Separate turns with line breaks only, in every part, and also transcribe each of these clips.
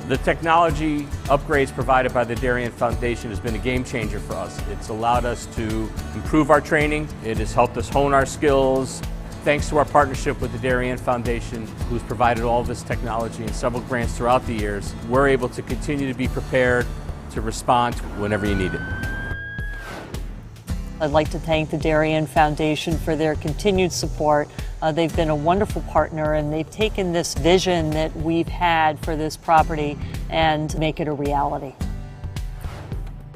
The technology upgrades provided by the Darien Foundation has been a game changer for us. It's allowed us to improve our training. It has helped us hone our skills. Thanks to our partnership with the Darien Foundation, who's provided all this technology and several grants throughout the years, we're able to continue to be prepared to respond whenever you need it.
I'd like to thank the Darien Foundation for their continued support. They've been a wonderful partner, and they've taken this vision that we've had for this property and make it a reality.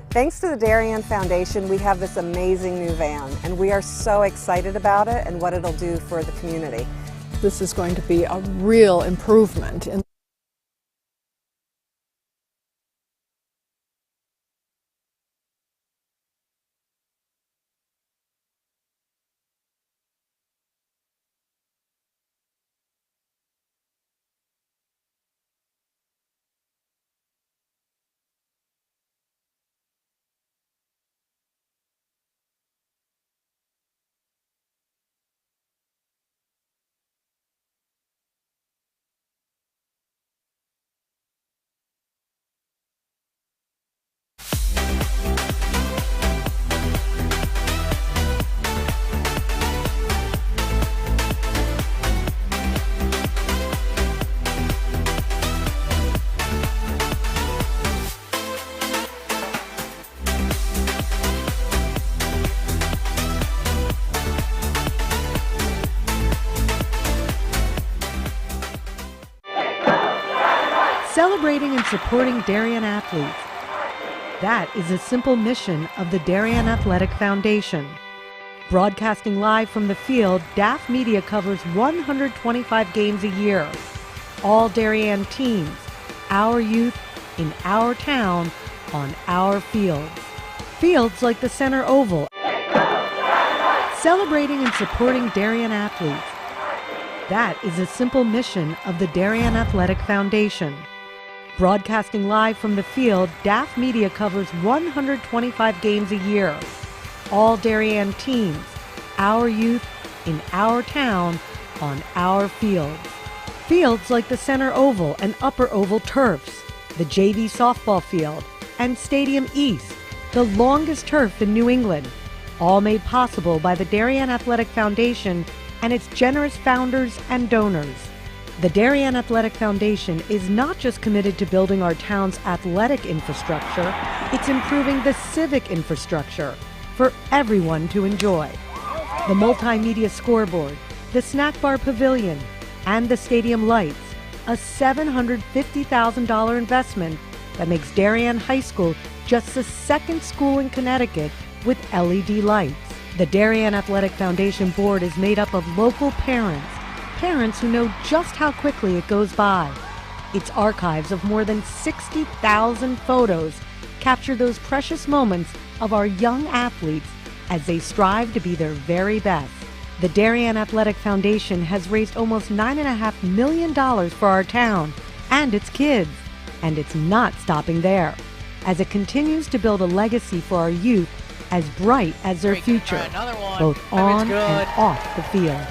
Thanks to the Darien Foundation, we have this amazing new van, and we are so excited about it and what it'll do for the community.
This is going to be a real improvement in
celebrating and supporting Darien athletes. That is a simple mission of the Darien Athletic Foundation. Broadcasting live from the field, DAF Media covers 125 games a year. All Darien teams, our youth, in our town, on our fields. Fields like the Center Oval. Celebrating and supporting Darien athletes. That is a simple mission of the Darien Athletic Foundation. Broadcasting live from the field, DAF Media covers 125 games a year. All Darien teams, our youth, in our town, on our fields. Fields like the Center Oval and Upper Oval turfs, the JV softball field, and Stadium East, the longest turf in New England, all made possible by the Darien Athletic Foundation and its generous founders and donors. The Darien Athletic Foundation is not just committed to building our town's athletic infrastructure, it's improving the civic infrastructure for everyone to enjoy. The multimedia scoreboard, the snack bar pavilion, and the stadium lights, a $750,000 investment that makes Darien High School just the second school in Connecticut with LED lights. The Darien Athletic Foundation board is made up of local parents who know just how quickly it goes by. Its archives of more than 60,000 photos capture those precious moments of our young athletes as they strive to be their very best. The Darien Athletic Foundation has raised almost $9.5 million for our town and its kids, and it's not stopping there, as it continues to build a legacy for our youth as bright as their future, both on and off the field.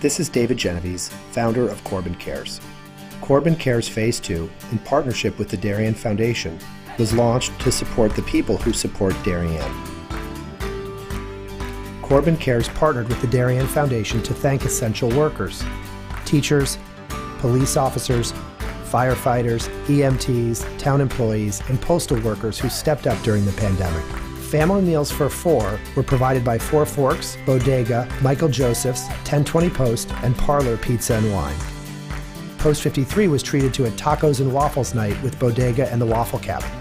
This is David Genovese, founder of Corbin Cares. Corbin Cares Phase 2, in partnership with the Darien Foundation, was launched to support the people who support Darien. Corbin Cares partnered with the Darien Foundation to thank essential workers, teachers, police officers, firefighters, EMTs, town employees, and postal workers who stepped up during the pandemic. Family meals for four were provided by Four Forks, Bodega, Michael Joseph's, 1020 Post, and Parlor Pizza and Wine. Post 53 was treated to a tacos and waffles night with Bodega and the Waffle Cabinet.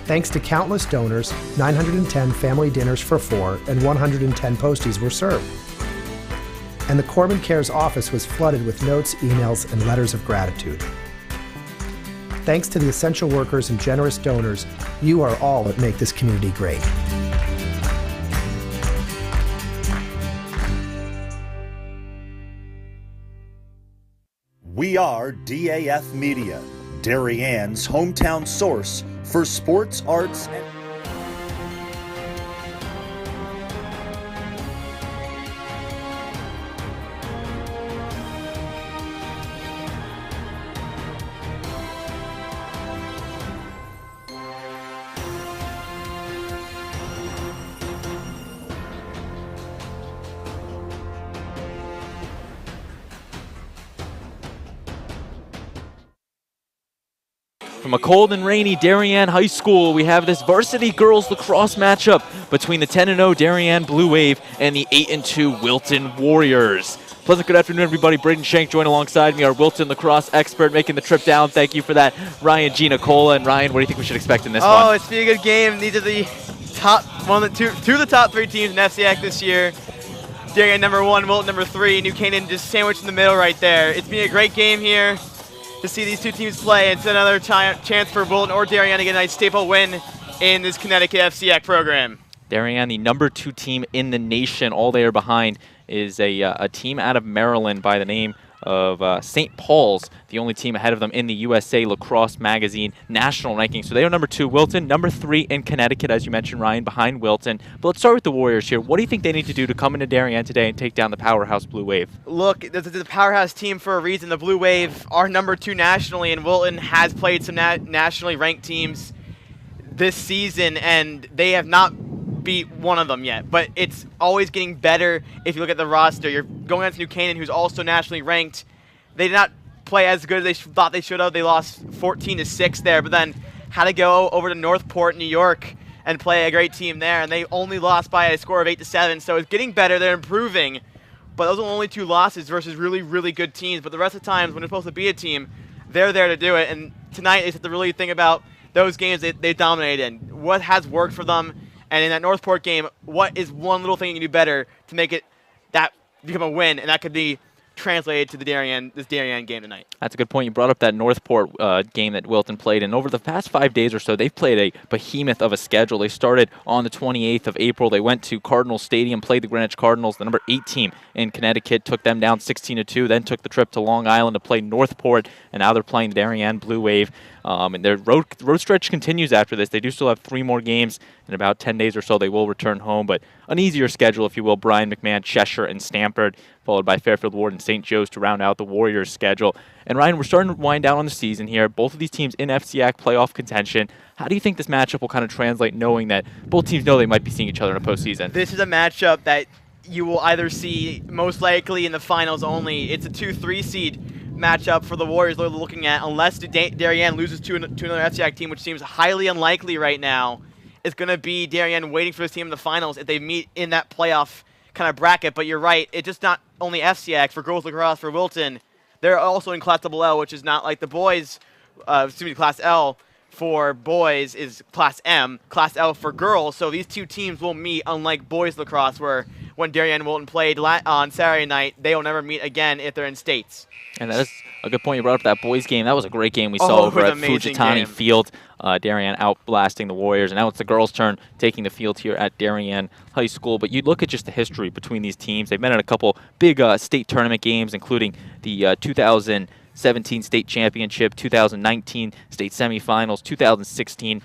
Thanks to countless donors, 910 family dinners for four and 110 posties were served. And the Corbin Cares office was flooded with notes, emails, and letters of gratitude. Thanks to the essential workers and generous donors, you are all that make this community great.
We are DAF Media, Darien's hometown source for sports, arts, and
From a cold and rainy Darien High School, we have this varsity girls lacrosse matchup between the 10-0 Darien Blue Wave and the 8-2 Wilton Warriors. Pleasant good afternoon, everybody. Braden Shank joined alongside me, our Wilton lacrosse expert, making the trip down. Thank you for that, Ryan Giannicola. And Ryan, what do you think we should expect in this one?
Oh, it's be a good game. These are the top two of the top 3 teams in FCIAC this year. Darien #1, Wilton #3, New Canaan just sandwiched in the middle right there. It's been a great game here to see these two teams play. It's another chance for Wilton or Darien to get a nice staple win in this Connecticut FCIAC program.
Darien, the #2 team in the nation. All they are behind is a team out of Maryland by the name of St. Paul's, the only team ahead of them in the USA Lacrosse Magazine national ranking. So they are #2, Wilton, #3 in Connecticut, as you mentioned, Ryan, behind Wilton. But let's start with the Warriors here. What do you think they need to do to come into Darien today and take down the powerhouse Blue Wave?
Look, this is a powerhouse team for a reason. The Blue Wave are #2 nationally, and Wilton has played some nationally ranked teams this season, and they have not beat one of them yet. But it's always getting better if you look at the roster. You're going against New Canaan, who's also nationally ranked. They did not play as good as they thought they should have. They lost 14-6 there, but then had to go over to Northport, New York, and play a great team there, and they only lost by a score of 8-7. So it's getting better. They're improving, but those are only 2 losses versus really, really good teams. But the rest of the times when they're supposed to be a team, they're there to do it. And tonight, they have to really think about those games they dominated in. What has worked for them? And in that Northport game, what is one little thing you can do better to make it that become a win? And that could be translated to this Darien game tonight.
That's a good point. You brought up that Northport game that Wilton played, and over the past 5 days or so, they've played a behemoth of a schedule. They started on the 28th of April. They went to Cardinal Stadium, played the Greenwich Cardinals, the #8 team in Connecticut, took them down 16-2, then took the trip to Long Island to play Northport, and now they're playing the Darien Blue Wave. And their road stretch continues after this. They do still have 3 more games. In about 10 days or so, they will return home. But an easier schedule, if you will. Bryan, McMahon, Cheshire, and Stamford, followed by Fairfield Ward and St. Joe's to round out the Warriors' schedule. And Ryan, we're starting to wind down on the season here. Both of these teams in FCIAC playoff contention. How do you think this matchup will kind of translate, knowing that both teams know they might be seeing each other in a postseason?
This is a matchup that you will either see most likely in the finals only. It's a 2-3 seed matchup for the Warriors they're looking at, unless Darien loses to another FCIAC team, which seems highly unlikely right now. It's going to be Darien waiting for this team in the finals if they meet in that playoff kind of bracket. But you're right, it's just not only FCIAC for girls lacrosse for Wilton. They're also in Class AA, which is not like the boys, Class L for boys is Class M, Class L for girls. So these two teams will meet, unlike boys lacrosse, where when Darien and Wilton played on Saturday night, they will never meet again if they're in states.
And that is a good point. You brought up that boys game. That was a great game we saw over at Fujitani Field. Darien outblasting the Warriors. And now it's the girls' turn taking the field here at Darien High School. But you look at just the history between these teams. They've met in a couple big state tournament games, including the 2017 state championship, 2019 state semifinals, 2016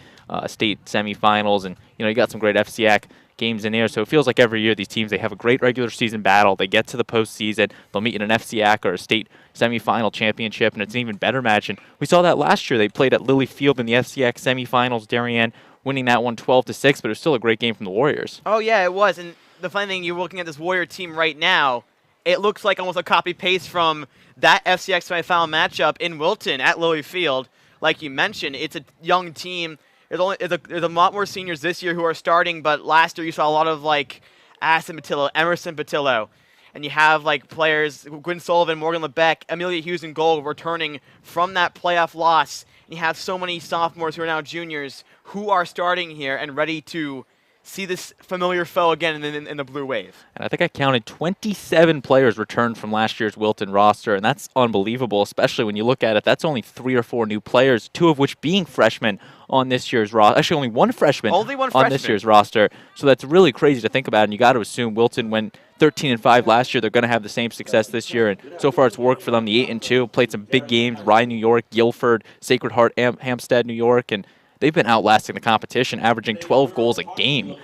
state semifinals. And, you know, you got some great FCIAC games in there. So it feels like every year these teams, they have a great regular season battle. They get to the postseason. They'll meet in an FCIAC or a state semifinal championship, and it's an even better match. And we saw that last year. They played at Lilly Field in the FCIAC semifinals. Darien winning that one 12-6, but it was still a great game from the Warriors.
Oh, yeah, it was. And the funny thing, you're looking at this Warrior team right now, it looks like almost a copy-paste from that FCIAC semifinal matchup in Wilton at Lilly Field. Like you mentioned, it's a young team. There's a lot more seniors this year who are starting, but last year you saw a lot of like Addison Patillo, Emerson Patillo, and you have like players Gwen Sullivan, Morgan Lebeck, Amelia Hughes, and Gold returning from that playoff loss. And you have so many sophomores who are now juniors who are starting here and ready to see this familiar foe again in the Blue Wave.
And I think I counted 27 players returned from last year's Wilton roster, and that's unbelievable, especially when you look at it. That's only 3 or 4 new players, 2 of which being freshmen on this year's roster. Actually, only one freshman on this year's roster. So that's really crazy to think about, and you got to assume Wilton went 13-5 last year. They're going to have the same success this year, and so far it's worked for them. The 8-2 played some big games: Rye, New York; Guilford, Sacred Heart, Hampstead, New York, and they've been outlasting the competition, averaging 12 goals a game.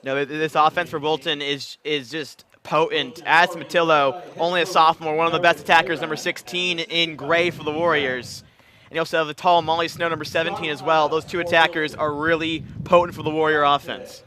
No, this offense for Wilton is just potent. As Matillo, only a sophomore, one of the best attackers, number 16 in gray for the Warriors. And you also have the tall Molly Snow, number 17 as well. Those two attackers are really potent for the Warrior offense.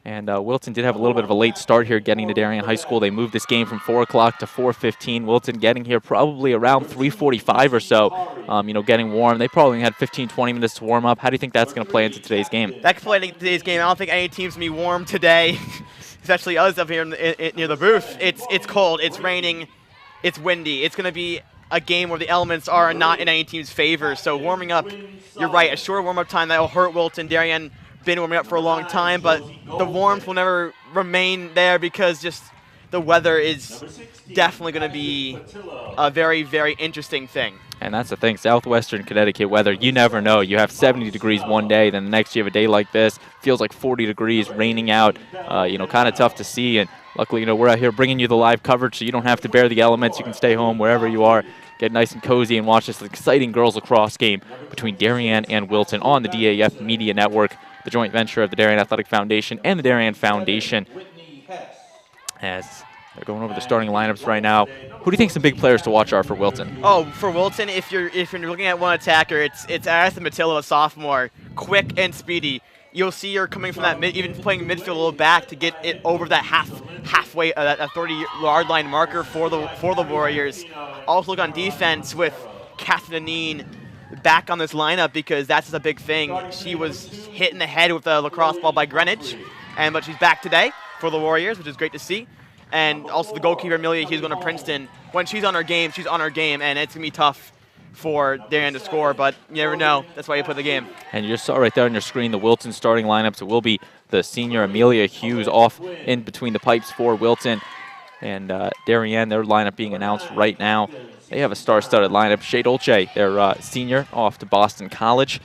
And Wilton did have a little bit of a late start here getting to Darien High School. They moved this game from 4 o'clock to 4:15. Wilton getting here probably around 3:45 or so, you know, getting warm. They probably had 15, 20 minutes to warm up. How do you think that's going to play into today's game?
That could play into today's game. I don't think any team's going to be warm today, especially us up here near the booth. It's cold. It's raining. It's windy. It's going to be a game where the elements are not in any team's favor. So warming up, you're right, a short warm-up time that will hurt Wilton. Darien been warming up for a long time, but the warmth will never remain there because just the weather is definitely going to be a very, very interesting thing.
And that's the thing, southwestern Connecticut weather, you never know. You have 70 degrees one day, then the next you have a day like this, feels like 40 degrees, raining out, you know, kind of tough to see. And luckily, you know, we're out here bringing you the live coverage so you don't have to bear the elements. You can stay home wherever you are, get nice and cozy and watch this exciting girls lacrosse game between Darien and Wilton on the DAF Media Network, the joint venture of the Darien Athletic Foundation and the Darien Foundation. As they're going over the starting lineups right now, who do you think some big players to watch are for Wilton?
Oh, for Wilton, if you're looking at one attacker, it's Addison Matillo, a sophomore, quick and speedy. You'll see her coming from that even playing midfield a little back to get it over that halfway, that 30-yard line marker for the Warriors. Also look on defense with Catherine Aneen back on this lineup because that's just a big thing. She was hit in the head with a lacrosse ball by Greenwich, but she's back today for the Warriors, which is great to see. And also the goalkeeper, Amelia, he's going to Princeton. When she's on her game, and it's going to be tough for Darien to score, but you never know. That's why you play the game.
And you just saw right there on your screen the Wilton starting lineups. It will be the senior Amelia Hughes off in between the pipes for Wilton. And Darien, their lineup being announced right now. They have a star-studded lineup. Shea Dolce, their senior, off to Boston College.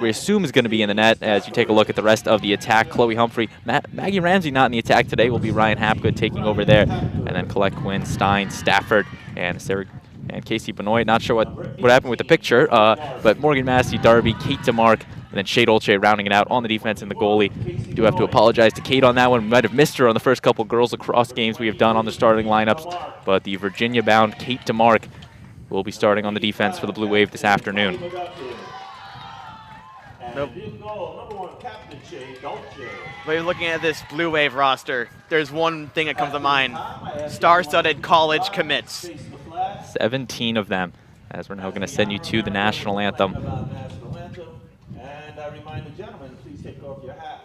We assume is going to be in the net as you take a look at the rest of the attack. Chloe Humphrey, Maggie Ramsey not in the attack today. Will be Ryan Hapgood taking over there. And then Colette Quinn, Stein, Stafford, and Sarah and Casey Benoit. Not sure what happened with the picture, but Morgan Massey, Darby, Kate DeMark, and then Shea Dolce rounding it out on the defense and the goalie. We do have to apologize to Kate on that one. We might have missed her on the first couple girls lacrosse games we have done on the starting lineups, but the Virginia-bound Kate DeMark will be starting on the defense for the Blue Wave this afternoon.
Nope. But you're looking at this Blue Wave roster, there's one thing that comes to mind. Star-studded college commits.
17 of them, as we're now going to send you to the national anthem.
And I remind the gentlemen, please take off your hats.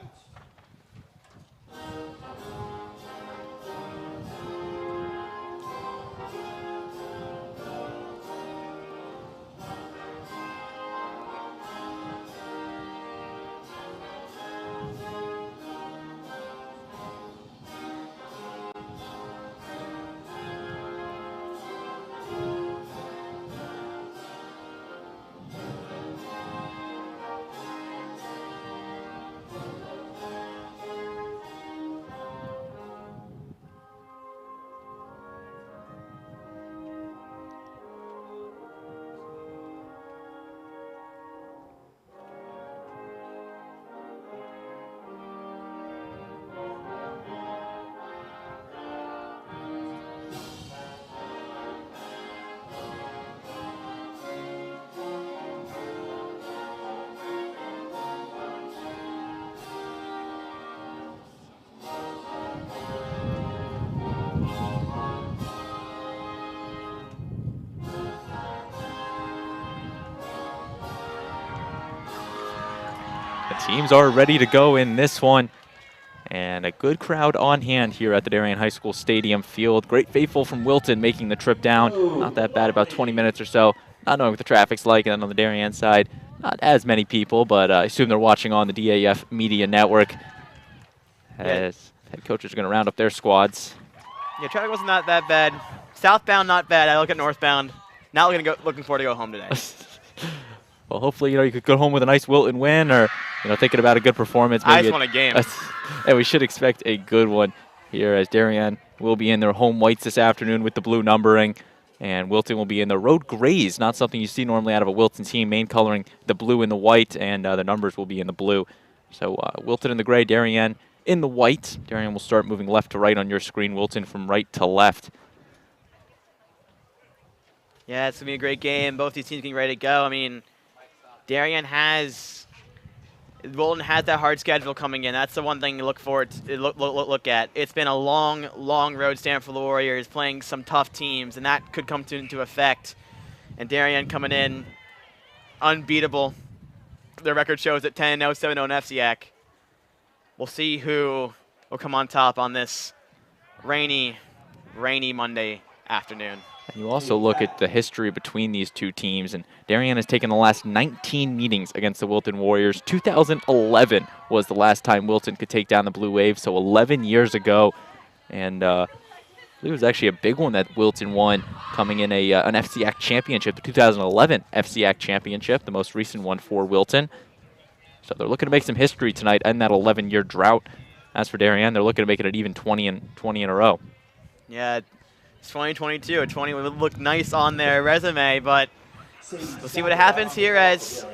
Teams are ready to go in this one. And a good crowd on hand here at the Darien High School Stadium field. Great faithful from Wilton making the trip down. Not that bad, about 20 minutes or so. Not knowing what the traffic's like. And then on the Darien side, not as many people, but I assume they're watching on the DAF Media Network. As head coaches are going to round up their squads.
Yeah, traffic wasn't not that bad. Southbound, not bad. I look at northbound. Now looking forward to go home today.
Well, hopefully, you could go home with a nice Wilton win, or thinking about a good performance.
Maybe I just want a game.
And we should expect a good one here, as Darien will be in their home whites this afternoon with the blue numbering. And Wilton will be in the road grays, not something you see normally out of a Wilton team. Main coloring the blue and the white, and the numbers will be in the blue. So Wilton in the gray, Darien in the white. Darien will start moving left to right on your screen. Wilton from right to left.
Yeah, it's going to be a great game. Both these teams getting ready to go. I mean, Wilton has that hard schedule coming in. That's the one thing to look forward to, look at. It's been a long, long road stand for the Warriors, playing some tough teams, and that could come into effect. And Darien coming in unbeatable. Their record shows at 10-0, 7-0 in FCIAC. We'll see who will come on top on this rainy Monday afternoon.
And you also look at the history between these two teams, and Darien has taken the last 19 meetings against the Wilton Warriors. 2011 was the last time Wilton could take down the Blue Wave, so 11 years ago. And I believe it was actually a big one that Wilton won, coming in an FCIAC championship, the 2011 FCIAC championship, the most recent one for Wilton. So they're looking to make some history tonight in that 11-year drought. As for Darien, they're looking to make it an even 20 in a row.
Yeah. It's 2022. 20 would look nice on their resume, but we'll see what happens here as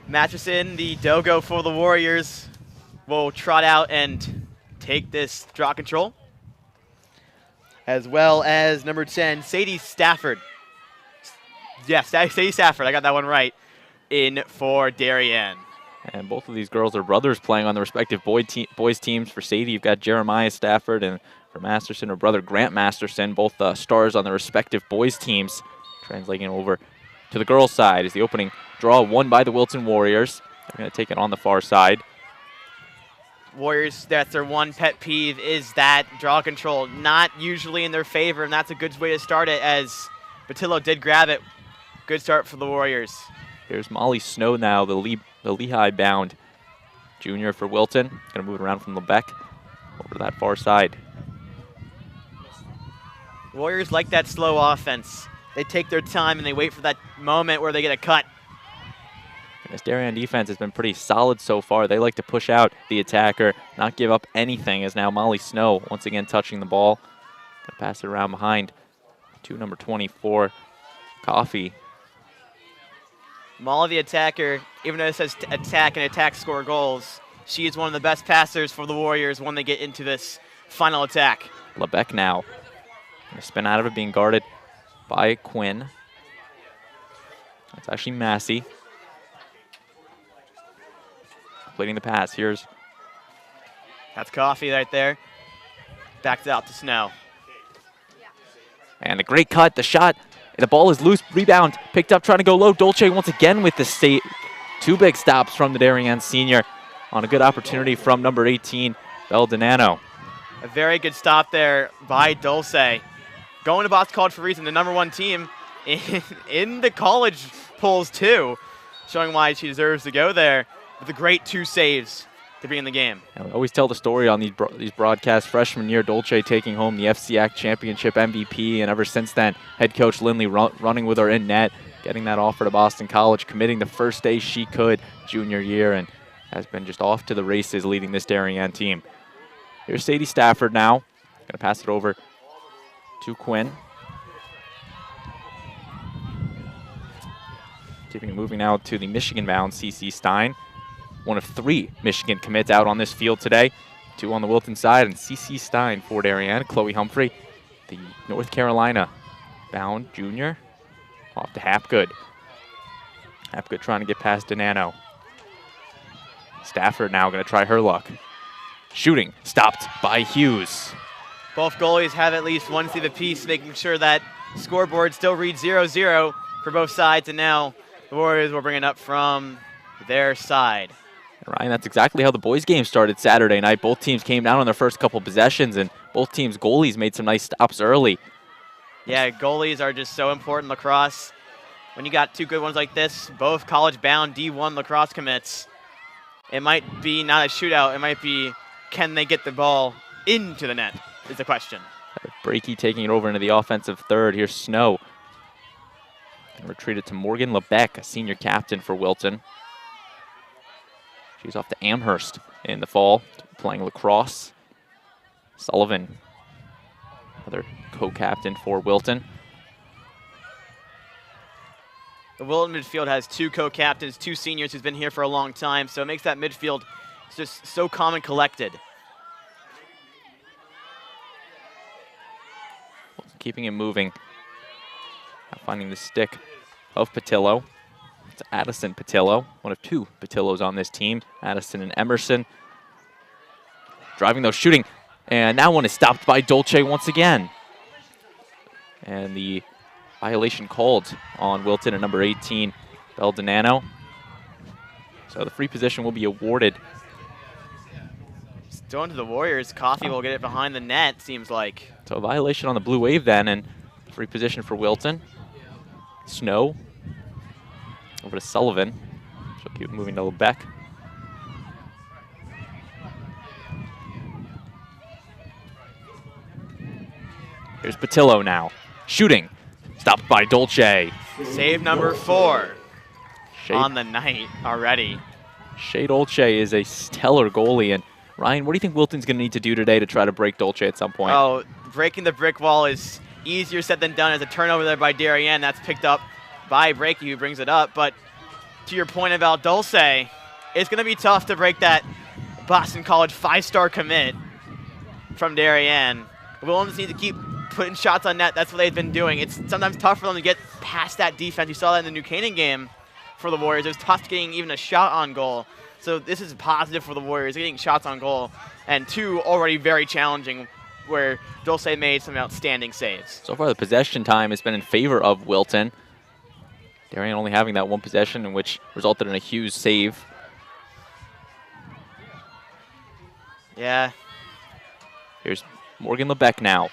Matcherson, the Dogo for the Warriors, will trot out and take this draw control. As well as number 10, Sadie Stafford. Yes, Sadie Stafford. I got that one right. In for Darien.
And both of these girls are brothers playing on the respective boys teams. For Sadie, you've got Jeremiah Stafford, and for Masterson, her brother Grant Masterson, both stars on the respective boys teams. Translating over to the girls' side is the opening draw won by the Wilton Warriors. They're going to take it on the far side.
Warriors, that's their one pet peeve, is that draw control. Not usually in their favor, and that's a good way to start it, as Batillo did grab it. Good start for the Warriors.
Here's Molly Snow now, the Lehigh-bound junior for Wilton. Going to move it around from Lebec over to that far side.
Warriors like that slow offense. They take their time and they wait for that moment where they get a cut.
This Darien defense has been pretty solid so far. They like to push out the attacker, not give up anything, as now Molly Snow once again touching the ball. Gonna pass it around behind to number 24, Coffee.
Molly the attacker, even though it says attack and attack score goals, she is one of the best passers for the Warriors when they get into this final attack.
Lebec now. Gonna spin out of it, being guarded by Quinn. That's actually Massey. Completing the pass.
That's Coffee right there. Backs out to Snow.
And the great cut, the shot. The ball is loose, rebound, picked up, trying to go low. Dolce once again with the state. Two big stops from the Darien senior on a good opportunity from number 18, Belle Donano.
A very good stop there by Dulce. Going to Boston College for a reason, the #1 team in the college polls too, showing why she deserves to go there with a great 2 saves to be in the game.
And we always tell the story on these broadcasts. Freshman year, Dolce taking home the FCIAC championship MVP, and ever since then, head coach Lindley running with her in net, getting that offer to Boston College, committing the first day she could junior year, and has been just off to the races leading this Darien team. Here's Sadie Stafford now. Going to pass it over to Quinn. Keeping it moving now to the Michigan-bound CC Stein. One of 3 Michigan commits out on this field today. 2 on the Wilton side, and CC Stein for Darien. Chloe Humphrey, the North Carolina-bound junior, off to Hapgood. Hapgood trying to get past Donano. Stafford now going to try her luck. Shooting stopped by Hughes.
Both goalies have at least one save apiece, making sure that scoreboard still reads 0-0 for both sides, and now the Warriors will bring it up from their side.
Ryan, that's exactly how the boys' game started Saturday night. Both teams came down on their first couple possessions, and both teams' goalies made some nice stops early.
Yeah, goalies are just so important in lacrosse. When you got 2 good ones like this, both college-bound D1 lacrosse commits, it might be not a shootout. It might be, can they get the ball into the net is the question.
Breaky taking it over into the offensive third. Here's Snow. And retreated to Morgan Lebec, a senior captain for Wilton. She's off to Amherst in the fall, playing lacrosse. Sullivan, another co-captain for Wilton.
The Wilton midfield has 2 co-captains, 2 seniors who's been here for a long time, so it makes that midfield just so calm and collected.
Keeping it moving. Now finding the stick of Patillo. It's Addison Patillo, one of 2 Patillos on this team. Addison and Emerson. Driving though, shooting. And that one is stopped by Dolce once again. And the violation called on Wilton at number 18, Beldanano. So the free position will be awarded.
Going to the Warriors. Coffee will get it behind the net, seems like.
So a violation on the Blue Wave then, and free position for Wilton. Snow over to Sullivan. She'll keep moving to Lebec. Here's Patillo now. Shooting. Stopped by Dolce.
Save number 4 on the night already.
Shea Dolce is a stellar goalie. And Ryan, what do you think Wilton's going to need to do today to try to break Dolce at some point?
Oh, breaking the brick wall is easier said than done. As a turnover there by Darien. That's picked up by Breaky, who brings it up. But to your point about Dolce, it's going to be tough to break that Boston College 5-star commit from Darien. Wilton just needs to keep putting shots on net. That's what they've been doing. It's sometimes tough for them to get past that defense. You saw that in the New Canaan game for the Warriors. It was tough getting even a shot on goal. So this is positive for the Warriors, getting shots on goal. And 2 already very challenging, where Dolce made some outstanding saves.
So far the possession time has been in favor of Wilton. Darien only having that 1 possession, in which resulted in a Hughes save.
Yeah.
Here's Morgan Lebec now.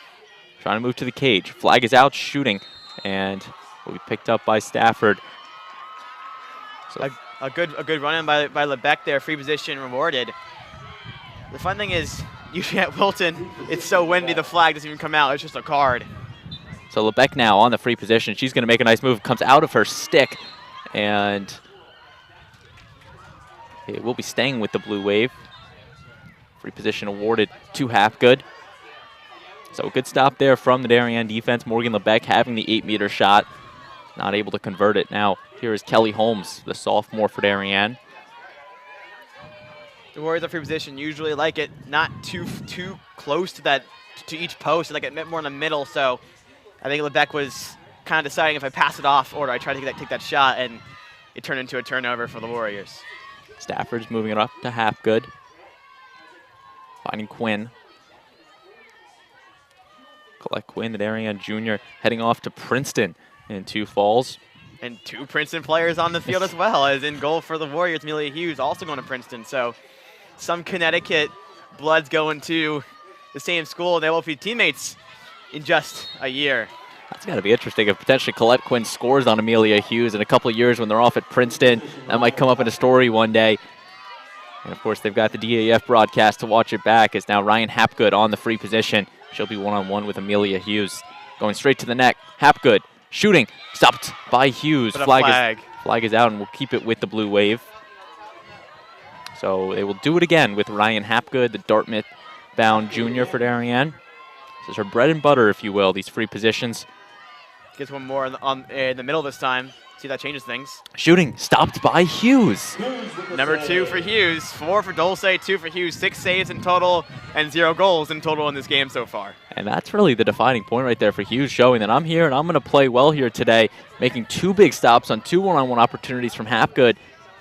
Trying to move to the cage. Flag is out, shooting, and will be picked up by Stafford. So
a good run-in by Lebec there, free position rewarded. The fun thing is, usually at Wilton, it's so windy the flag doesn't even come out. It's just a card.
So Lebec now on the free position. She's going to make a nice move. Comes out of her stick, and it will be staying with the Blue Wave. Free position awarded to Hapgood. So good stop there from the Darien defense. Morgan Lebec having the 8-meter shot. Not able to convert it. Now here is Kelly Holmes, the sophomore for Darien.
The Warriors at free position usually like it not too close to each post. They like it more in the middle. So I think Lebec was kind of deciding if I pass it off or do I try to take that shot, and it turned into a turnover for the Warriors.
Stafford's moving it up to Hapgood. Finding Quinn. Collect Quinn, the Darien junior, heading off to Princeton in 2 falls.
And 2 Princeton players on the field as well, as in goal for the Warriors. Amelia Hughes also going to Princeton. So some Connecticut bloods going to the same school, and they will be teammates in just a year.
That's got to be interesting if potentially Colette Quinn scores on Amelia Hughes in a couple of years when they're off at Princeton. That might come up in a story one day. And, of course, they've got the DAF broadcast to watch it back, as now Ryan Hapgood on the free position. She'll be one-on-one with Amelia Hughes. Going straight to the net. Hapgood shooting. Stopped by Hughes. Flag is out, and we'll keep it with the Blue Wave. So they will do it again with Ryan Hapgood, the Dartmouth-bound junior for Darien. This is her bread and butter, if you will, these free positions.
Gets one more in the middle this time. See if that changes things.
Shooting stopped by Hughes.
Number 2 for Hughes, 4 for Dolce, 2 for Hughes, 6 saves in total, and 0 goals in total in this game so far.
And that's really the defining point right there for Hughes, showing that I'm here and I'm going to play well here today, making 2 big stops on 2 one-on-one opportunities from Hapgood,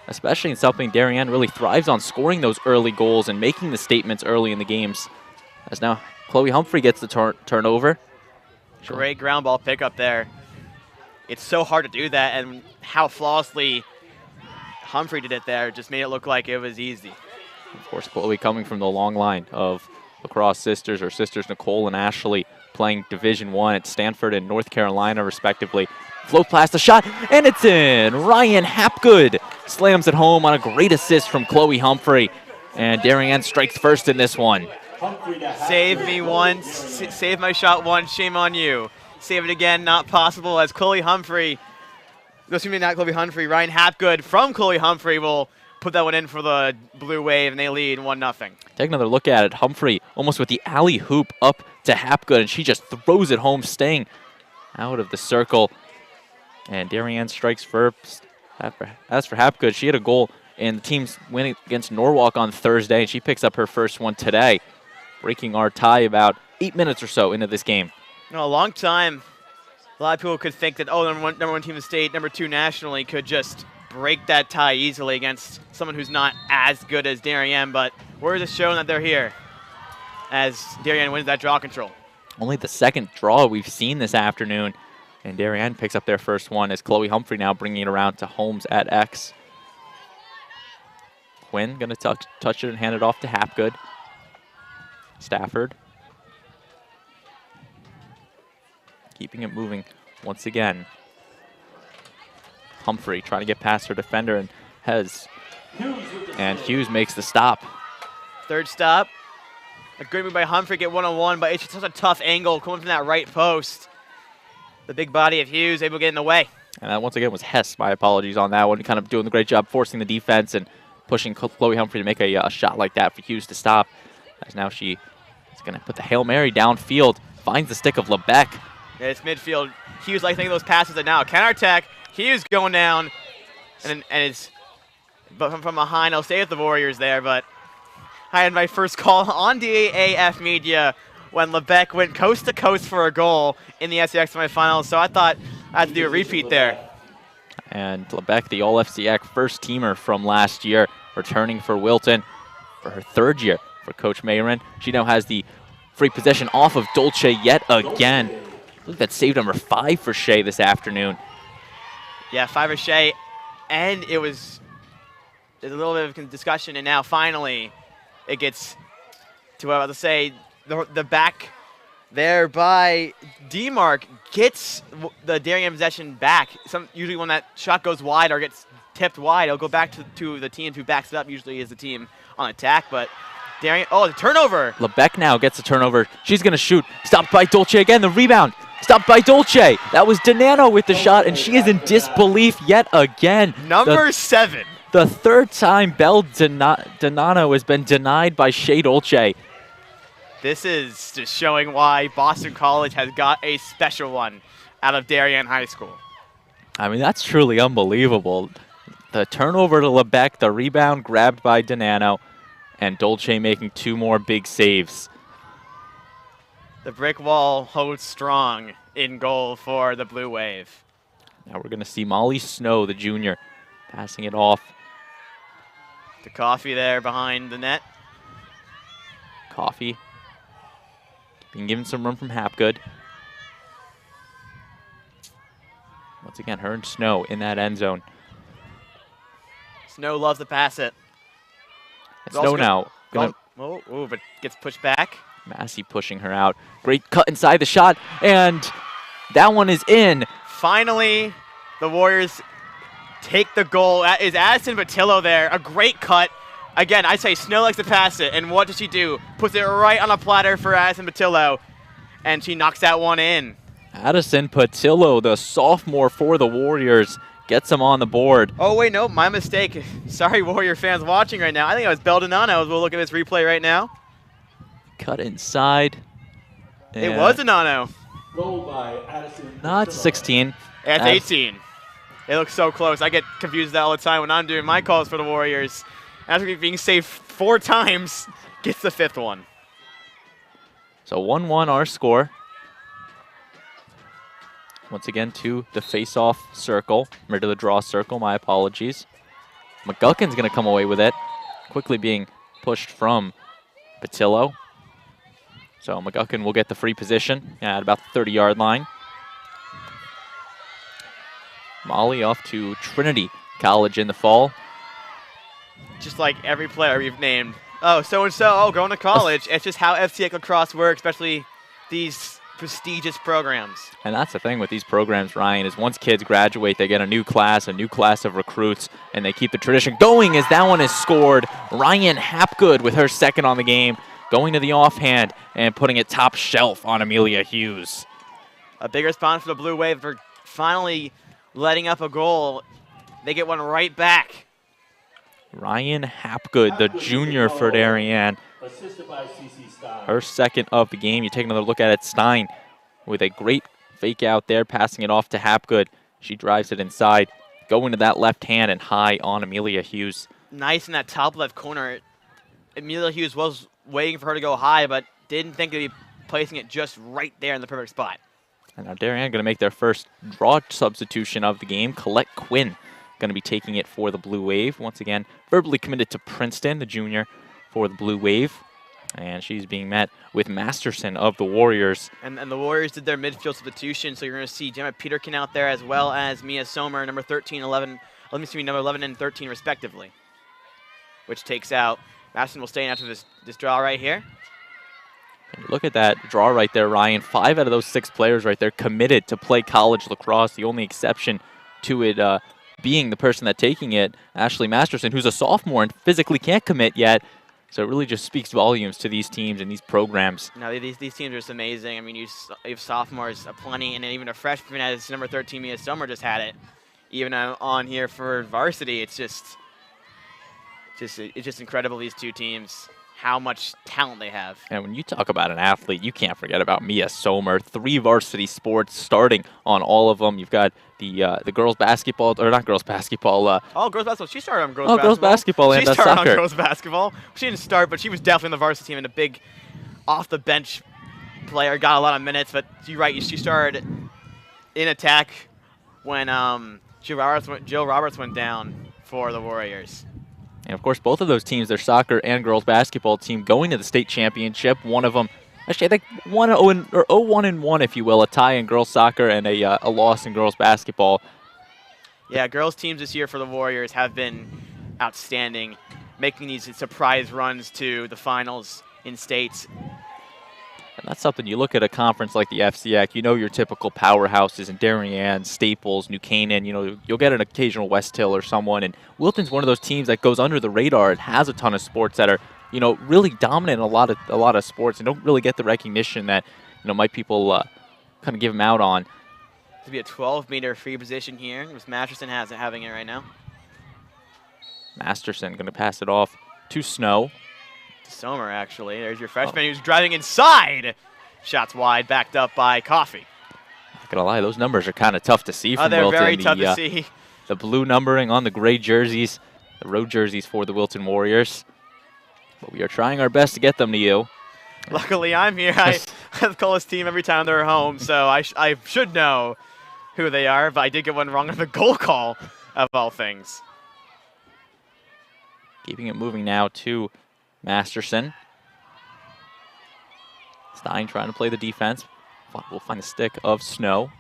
especially in something Darien really thrives on, scoring those early goals and making the statements early in the games. As now Chloe Humphrey gets the turnover.
Great ground ball pickup there. It's so hard to do that, and how flawlessly Humphrey did it there just made it look like it was easy.
Of course, Chloe coming from the long line of lacrosse sisters, or sisters Nicole and Ashley, playing Division I at Stanford and North Carolina, respectively. Float past the shot, and it's in! Ryan Hapgood slams it home on a great assist from Chloe Humphrey, and Darien strikes first in this one.
Save me once, save my shot once, shame on you. Save it again, not possible, as Chloe Humphrey, excuse me, not Chloe Humphrey, Ryan Hapgood from Chloe Humphrey will put that one in for the Blue Wave, and they lead 1-0.
Take another look at it. Humphrey almost with the alley hoop up to Hapgood, and she just throws it home, staying out of the circle. And Darien strikes first. As for Hapgood, she had a goal in the team's win against Norwalk on Thursday, and she picks up her first one today, breaking our tie about 8 minutes or so into this game.
A long time. A lot of people could think that, oh, number one team in the state, number 2 nationally, could just break that tie easily against someone who's not as good as Darien, but Warriors has shown that they're here as Darien wins that draw control.
Only the second draw we've seen this afternoon, and Darien picks up their first one as Chloe Humphrey now bringing it around to Holmes at X. Quinn going to touch it and hand it off to Hapgood. Stafford. Keeping it moving once again. Humphrey trying to get past her defender and Hughes makes the stop.
Third stop. A great move by Humphrey, get one-on-one, but it's just such a tough angle coming from that right post. The big body of Hughes able to get in the way.
And that once again was Hess. My apologies on that one. Kind of doing the great job forcing the defense and pushing Chloe Humphrey to make a shot like that for Hughes to stop. As now she is going to put the Hail Mary downfield. Finds the stick of LeBeck.
Yeah, it's midfield. Hughes like thinking those passes are now counterattack. Hughes going down, and it's but from behind. I'll stay with the Warriors there, but I had my first call on DAF Media when LeBeck went coast to coast for a goal in the FCIAC semifinals. So I thought I had to do a repeat there.
And LeBeck, the All FCIAC first teamer from last year, returning for Wilton for her 3rd year for Coach Mayron. She now has the free possession off of Dolce yet again. I think that's save number 5 for Shea this afternoon.
Yeah, 5 for Shea, and there's a little bit of discussion, and now finally it gets to what I was about to say. The back there by D-Mark gets the Darien possession back. Usually when that shot goes wide or gets tipped wide, it'll go back to the team who backs it up, usually is the team on attack, but Darien, oh, the turnover.
LeBeck now gets a turnover. She's going to shoot. Stopped by Dolce again. The rebound. Stopped by Dolce. That was Donano with the shot, and she is in disbelief yet again.
Number 7.
The 3rd time Belle Donano has been denied by Shea Dolce.
This is just showing why Boston College has got a special one out of Darien High School.
I mean, that's truly unbelievable. The turnover to LeBeck, the rebound grabbed by Donano, and Dolce making 2 more big saves.
The brick wall holds strong in goal for the Blue Wave.
Now we're going to see Molly Snow, the junior, passing it off.
To Coffee there behind the net.
Coffee being given some room from Hapgood. Once again, her and Snow in that end zone.
Snow loves to pass it.
Snow now.
But gets pushed back.
Massey pushing her out. Great cut inside the shot, and that one is in.
Finally, the Warriors take the goal. That is Addison Batillo there. A great cut. Again, I say Snow likes to pass it, and what does she do? Puts it right on a platter for Addison Batillo, and she knocks that one in.
Addison Patillo, the sophomore for the Warriors, gets him on the board.
Oh, wait, no, my mistake. Sorry, Warrior fans watching right now. I think it was Belle Donano as we'll look at this replay right now.
Cut inside.
It was Donano.
Goal by Addison.
No, it's 16.
That's 18. It looks so close. I get confused with that all the time when I'm doing my calls for the Warriors. After being saved 4 times, gets the 5th one.
So 1-1 our score. Once again to the face-off circle, or to the draw circle, my apologies. McGuckin's going to come away with it, quickly being pushed from Patillo. So McGuckin will get the free position at about the 30-yard line. Molly off to Trinity College in the fall.
Just like every player we've named. Oh, so-and-so, oh, going to college. It's just how FCIAC lacrosse works, especially these prestigious programs.
And that's the thing with these programs, Ryan, is once kids graduate, they get a new class of recruits, and they keep the tradition going as that one is scored. Ryan Hapgood with her 2nd on the game, going to the offhand and putting it top shelf on Amelia Hughes.
A big response for the Blue Wave for finally letting up a goal. They get one right back.
Ryan Hapgood, the junior for Darien. Her 2nd of the game. You take another look at it. Stein with a great fake out there, passing it off to Hapgood. She drives it inside, going to that left hand and high on Amelia Hughes.
Nice in that top left corner. Amelia Hughes was waiting for her to go high, but didn't think to be placing it just right there in the perfect spot.
And now Darien going to make their first draw substitution of the game. Colette Quinn going to be taking it for the Blue Wave. Once again, verbally committed to Princeton, the junior, for the Blue Wave. And she's being met with Masterson of the Warriors.
And the Warriors did their midfield substitution, so you're going to see Gemma Peterkin out there as well as Mia Sommer, number 13, 11, number 11 and 13 respectively, which takes out. Masterson will stay in after this draw right here.
And look at that draw right there, Ryan. 5 out of those 6 players right there committed to play college lacrosse. The only exception to it being the person that's taking it, Ashley Masterson, who's a sophomore and physically can't commit yet. So it really just speaks volumes to these teams and these programs.
No, these teams are just amazing. I mean, you have sophomores aplenty, and even a freshman as number 13, Mia Sommer, just had it. Even on here for varsity, it's just incredible, these two teams, how much talent they have.
And when you talk about an athlete, you can't forget about Mia Sommer. 3 varsity sports starting on all of them. You've got the girls basketball, or not girls basketball.
Girls basketball. She started on girls basketball.
Girls basketball and
she started
soccer.
on girls basketball. She didn't start, but she was definitely in the varsity team and a big off-the-bench player. Got a lot of minutes, but you're right. She started in attack when Jill Roberts went down for the Warriors.
And, of course, both of those teams, their soccer and girls basketball team, going to the state championship. One of them, actually, I think 0-1, if you will, a tie in girls soccer and a loss in girls basketball.
Yeah, girls teams this year for the Warriors have been outstanding, making these surprise runs to the finals in states.
And that's something you look at a conference like the FCIAC, you know your typical powerhouses in Darien, Staples, New Canaan, you know, you'll get an occasional West Hill or someone, and Wilton's one of those teams that goes under the radar. It has a ton of sports that are, you know, really dominant in a lot of sports and don't really get the recognition that, you know, might people kind of give them out on.
To be a 12-meter free position here, with Masterson having it right now.
Masterson going to pass it off to Snow.
Sommer, actually. There's your freshman who's driving inside. Shots wide, backed up by Coffey.
Not gonna lie, those numbers are kind of tough to see from
they're
Wilton.
very tough to see.
The blue numbering on the gray jerseys, the road jerseys for the Wilton Warriors. But we are trying our best to get them to you.
Luckily, I'm here. I call this team every time they're home, so I should know who they are, but I did get one wrong on the goal call, of all things.
Keeping it moving now to Masterson. Stein trying to play the defense. We'll find the stick of Snow.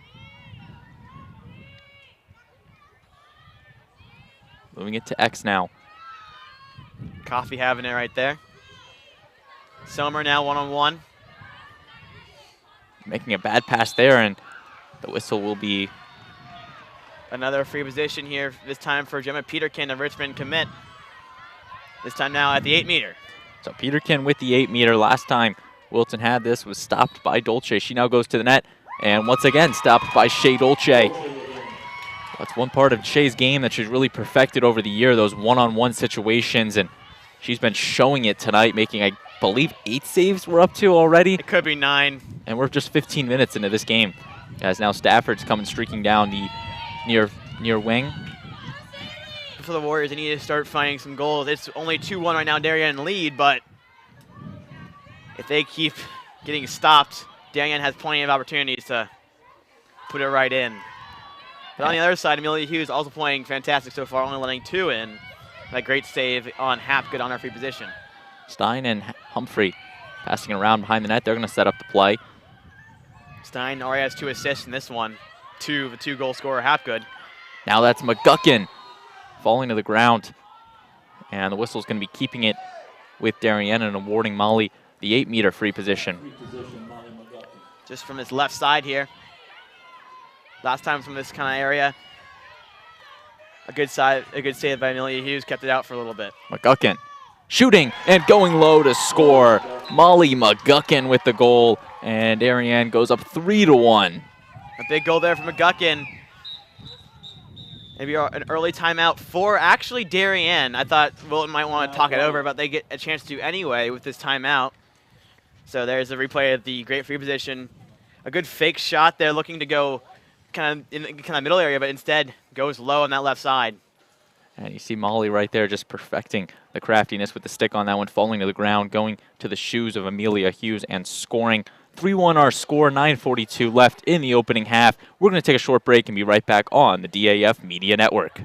Moving it to X now.
Coffey having it right there. Sommer now one-on-one.
Making a bad pass there, and the whistle will be...
Another free position here, this time for Gemma Peterkin, a Richmond commit. This time now at the 8-meter.
So Peterkin with the 8-meter. Last time Wilton had this was stopped by Dolce. She now goes to the net, and once again stopped by Shea Dolce. That's one part of Shea's game that she's really perfected over the year, those one-on-one situations, and she's been showing it tonight, making, I believe, 8 saves we're up to already.
It could be 9.
And we're just 15 minutes into this game, as now Stafford's coming streaking down the near wing.
For the Warriors, they need to start finding some goals. It's only 2-1 right now, Darien in lead, but if they keep getting stopped, Darien has plenty of opportunities to put it right in. But on the other side, Amelia Hughes also playing fantastic so far, only letting 2 in. That great save on Hapgood on our free position.
Stein and Humphrey passing it around behind the net. They're going to set up the play.
Stein already has 2 assists in this one. The 2-goal scorer, Hapgood.
Now that's McGuckin falling to the ground. And the whistle's going to be keeping it with Darien and awarding Molly the 8-meter free position.
Just from his left side here. Last time from this kind of area. A good save by Amelia Hughes, kept it out for a little bit.
McGuckin shooting and going low to score. Molly McGuckin with the goal, and Darien goes up 3-1.
A big goal there from McGuckin. Maybe an early timeout for actually Darien. I thought Wilton might want to talk it over, but they get a chance to anyway with this timeout. So there's a replay of the great free position. A good fake shot there, looking to go kind of in the kind of middle area, but instead goes low on that left side.
And you see Molly right there just perfecting the craftiness with the stick on that one, falling to the ground, going to the shoes of Amelia Hughes and scoring. 3-1 our score, 9:42 left in the opening half. We're going to take a short break and be right back on the DAF Media Network.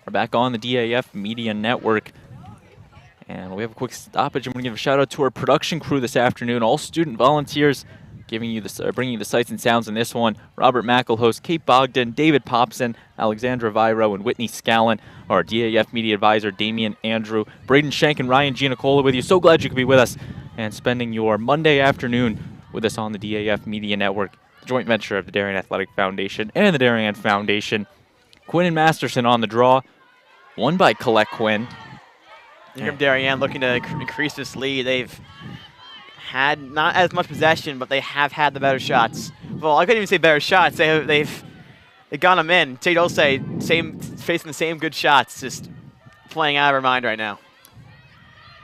We're back on the DAF Media Network. And we have a quick stoppage. I'm going to give a shout out to our production crew this afternoon, all student volunteers, bringing you the sights and sounds in this one. Robert McElhost, Kate Bogdan, David Popson, Alexandra Viro, and Whitney Scallon. Our DAF Media Advisor, Damian Andrew, Braden Shank, and Ryan Giannicola with you. So glad you could be with us and spending your Monday afternoon with us on the DAF Media Network, the joint venture of the Darien Athletic Foundation and the Darien Foundation. Quinn and Masterson on the draw, won by Colette Quinn.
Here from Darien looking to increase this lead. They've had not as much possession, but they have had the better shots. Well, I couldn't even say better shots. They've got them in. Tate Dulce, facing the same good shots, just playing out of her mind right now.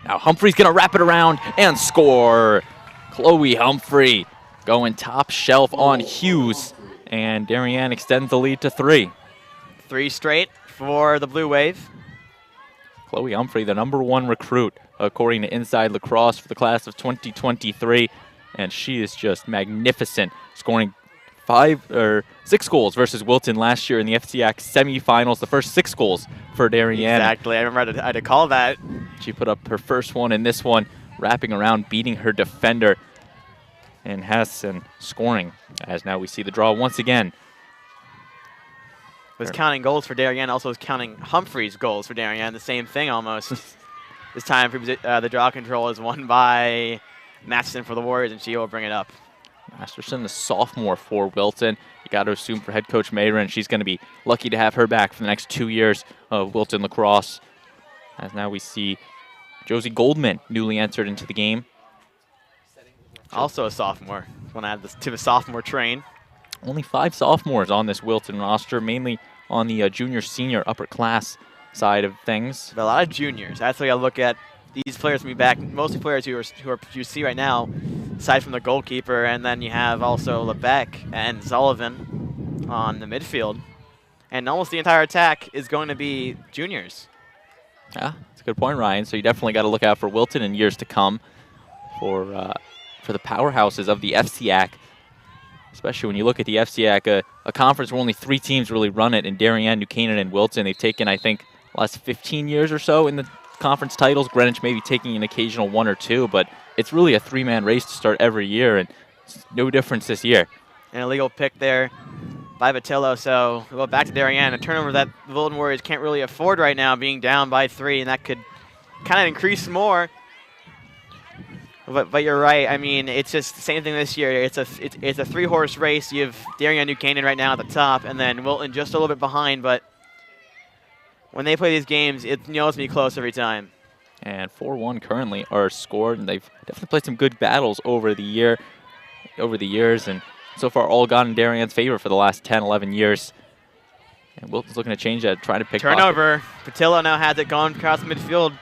Now Humphrey's going to wrap it around and score. Chloe Humphrey going top shelf on Hughes, and Darien extends the lead to 3.
3 straight for the Blue Wave.
Chloe Humphrey, the #1 recruit, according to Inside Lacrosse for the class of 2023, and she is just magnificent, scoring 6 goals versus Wilton last year in the FCIAC semifinals, the first 6 goals for Darien.
Exactly, I remember I had to call that.
She put up her first one in this one, wrapping around, beating her defender, and Hessen scoring, as now we see the draw once again.
Was counting goals for Darien, also was counting Humphrey's goals for Darien, the same thing almost. This time the draw control is won by Masterson for the Warriors, and she will bring it up.
Masterson, the sophomore for Wilton. You got to assume for head coach Mayron, she's going to be lucky to have her back for the next 2 years of Wilton lacrosse. As now we see Josie Goldman, newly entered into the game.
Also a sophomore. Want to add this to the sophomore train.
Only 5 sophomores on this Wilton roster, mainly on the junior-senior upper class side of things.
But a lot of juniors. That's why I look at these players to be back. Mostly players who you see right now, aside from the goalkeeper, and then you have also Lebeck and Sullivan on the midfield. And almost the entire attack is going to be juniors.
Yeah, that's a good point, Ryan. So you definitely got to look out for Wilton in years to come for the powerhouses of the FCIAC. Especially when you look at the FCIAC, a conference where only 3 teams really run it, in Darien, New Canaan, and Wilton. They've taken, I think, the last 15 years or so in the conference titles. Greenwich maybe taking an occasional 1 or 2, but it's really a 3-man race to start every year, and it's no difference this year.
An illegal pick there by Batillo, so we'll go back to Darien. A turnover that the Wilton Warriors can't really afford right now, being down by 3, and that could kind of increase more. But you're right. I mean, it's just the same thing this year. It's a 3-horse race. You have Darien, New Canaan right now at the top, and then Wilton just a little bit behind. But when they play these games, it's going to be close every time.
And 4-1 currently are scored, and they've definitely played some good battles over the years, and so far all gone in Darien's favor for the last 10, 11 years. And Wilton's looking to change that, try to pick
turnover. Patillo now has it going across midfield.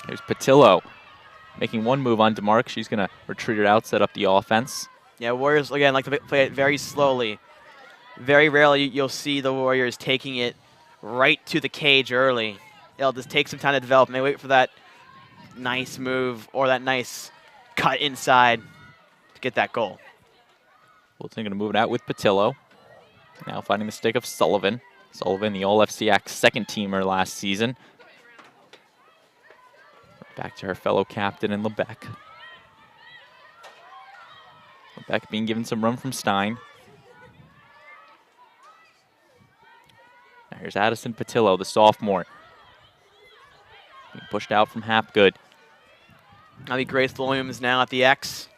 There's Patillo making one move on DeMarc. She's going to retreat it out, set up the offense.
Yeah, Warriors, again, like to play it very slowly. Very rarely you'll see the Warriors taking it right to the cage early. It'll just take some time to develop, and they wait for that nice move or that nice cut inside to get that goal.
Wilton going to move it out with Patillo. Now finding the stick of Sullivan. Sullivan, the All-FCIAC second-teamer last season. Back to her fellow captain in Lebec. Lebec being given some room from Stein. Now here's Addison Patillo, the sophomore. Being pushed out from Hapgood.
That'll be Grace Williams now at the X.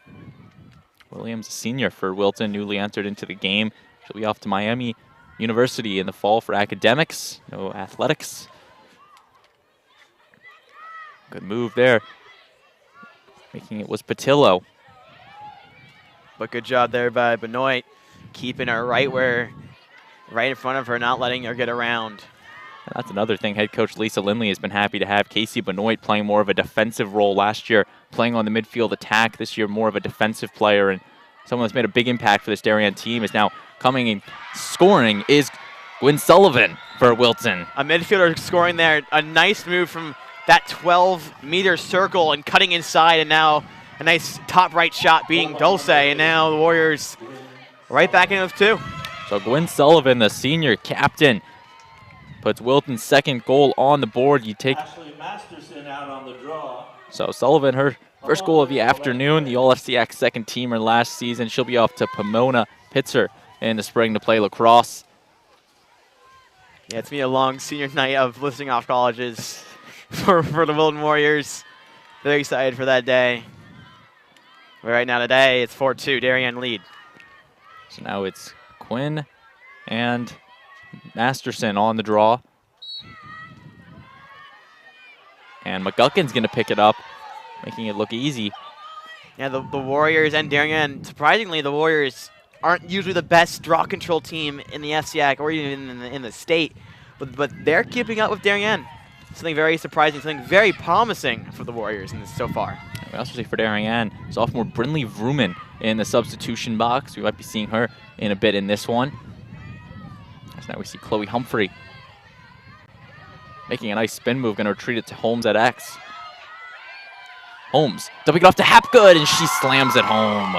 Williams, a senior for Wilton, newly entered into the game. She'll be off to Miami University in the fall for academics, no athletics. Good move there. Making it was Patillo.
But good job there by Benoit, keeping her right in front of her, not letting her get around.
And that's another thing. Head coach Lisa Lindley has been happy to have Casey Benoit playing more of a defensive role last year, playing on the midfield attack. This year, more of a defensive player, and someone that's made a big impact for this Darien team is now coming and scoring is Gwyn Sullivan for Wilton.
A midfielder scoring there. A nice move from that 12-meter circle and cutting inside, and now a nice top right shot beating Dulce, and now the Warriors right back in with two.
So Gwyn Sullivan, the senior captain, puts Wilton's second goal on the board. You take
Ashley Masterson out on the draw.
So Sullivan, her first goal of the afternoon, the All-FCIAC second teamer last season. She'll be off to Pomona Pitzer in the spring to play lacrosse.
Yeah, it's been a long senior night of listing off colleges for the Wilton Warriors. Very excited for that day. But right now today, it's 4-2, Darien lead.
So now it's Quinn and Masterson on the draw. And McGuckin's going to pick it up, making it look easy.
Yeah, the Warriors and Darien, surprisingly, the Warriors aren't usually the best draw control team in the FCIAC or even in the state, but they're keeping up with Darien. Something very surprising, something very promising for the Warriors in this so far.
We also see for Darien, sophomore Brinley Vrooman in the substitution box. We might be seeing her in a bit in this one. So now we see Chloe Humphrey making a nice spin move, going to retreat it to Holmes at X. Holmes dumping it off to Hapgood, and she slams it home.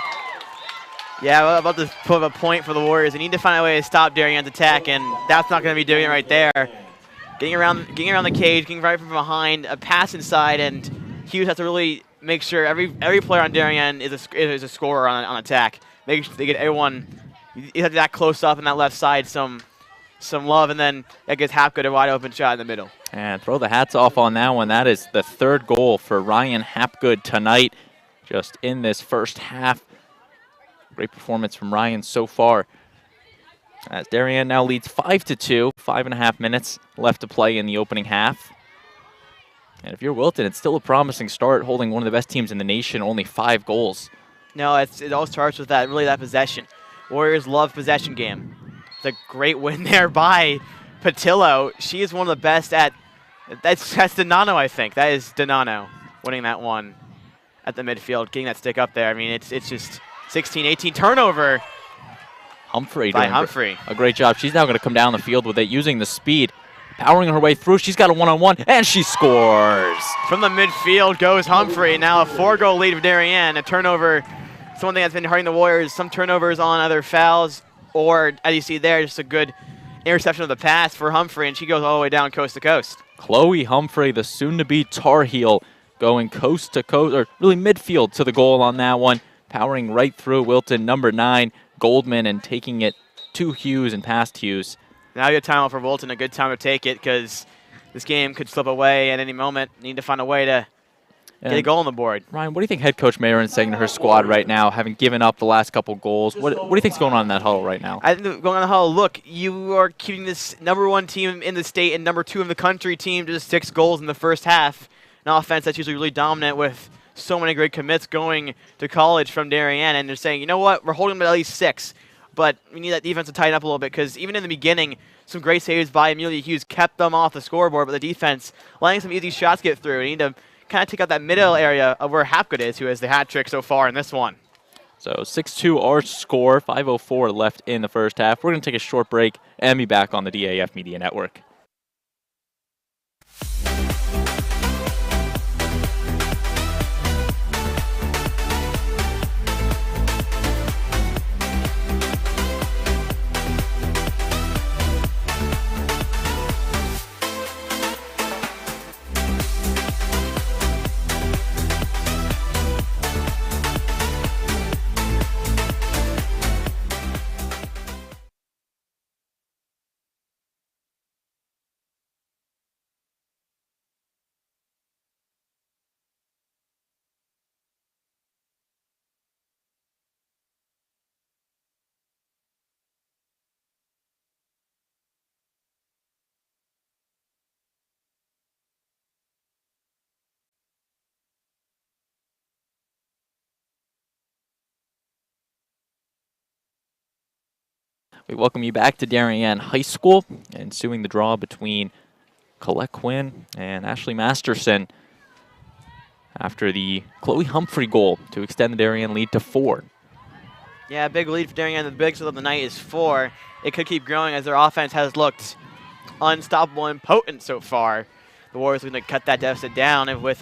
Yeah, well, about to put a point for the Warriors. They need to find a way to stop Darien's attack, and that's not going to be doing it right there. Getting around the cage, getting right from behind, a pass inside, and Hughes has to really make sure every player on Darien is a scorer on attack. Make sure they get everyone. You have that close up on that left side, some love, and then that gets Hapgood a wide open shot in the middle.
And throw the hats off on that one. That is the third goal for Ryan Hapgood tonight, just in this first half. Great performance from Ryan so far. As Darien now leads 5-2, 5.5 minutes left to play in the opening half. And if you're Wilton, it's still a promising start, holding one of the best teams in the nation, only 5 goals.
No, it all starts with that possession. Warriors love possession game. It's a great win there by Patillo. She is one of the best at, that's Donano, I think. That is Donano winning that one at the midfield, getting that stick up there. I mean, it's just 16-18 turnover.
Humphrey
by
doing
Humphrey.
A great job. She's now going to come down the field with it, using the speed, powering her way through. She's got a one-on-one, and she scores.
From the midfield goes Humphrey. Now a 4-goal lead for Darien. A turnover, something that's been hurting the Warriors. Some turnovers on either fouls or, as you see there, just a good interception of the pass for Humphrey, and she goes all the way down coast to coast.
Chloe Humphrey, the soon-to-be Tar Heel, going coast to coast, or really midfield to the goal on that one, powering right through Wilton, number 9, Goldman, and taking it to Hughes and past Hughes.
Now a good time out for Wilton, a good time to take it, because this game could slip away at any moment. Need to find a way to get a goal on the board.
Ryan, what do you think head coach Marin's saying to her squad right now, having given up the last couple goals? What do you think's going on in that huddle right now?
I think going on the huddle, look, you are keeping this number 1 team in the state and number 2 in the country team to just 6 goals in the first half. An offense that's usually really dominant with so many great commits going to college from Darien, and they're saying, you know what, we're holding them at least 6. but we need that defense to tighten up a little bit because even in the beginning, some great saves by Amelia Hughes kept them off the scoreboard, but the defense letting some easy shots get through. We need to kind of take out that middle area of where Hapgood is, who has the hat trick so far in this one.
So 6-2 our score, 5:04 left in the first half. We're going to take a short break and be back on the DAF Media Network. We welcome you back to Darien High School, ensuing the draw between Colette Quinn and Ashley Masterson after the Chloe Humphrey goal to extend the Darien lead to 4.
Yeah, big lead for Darien. The big score of the night is 4. It could keep growing as their offense has looked unstoppable and potent so far. The Warriors are going to cut that deficit down and with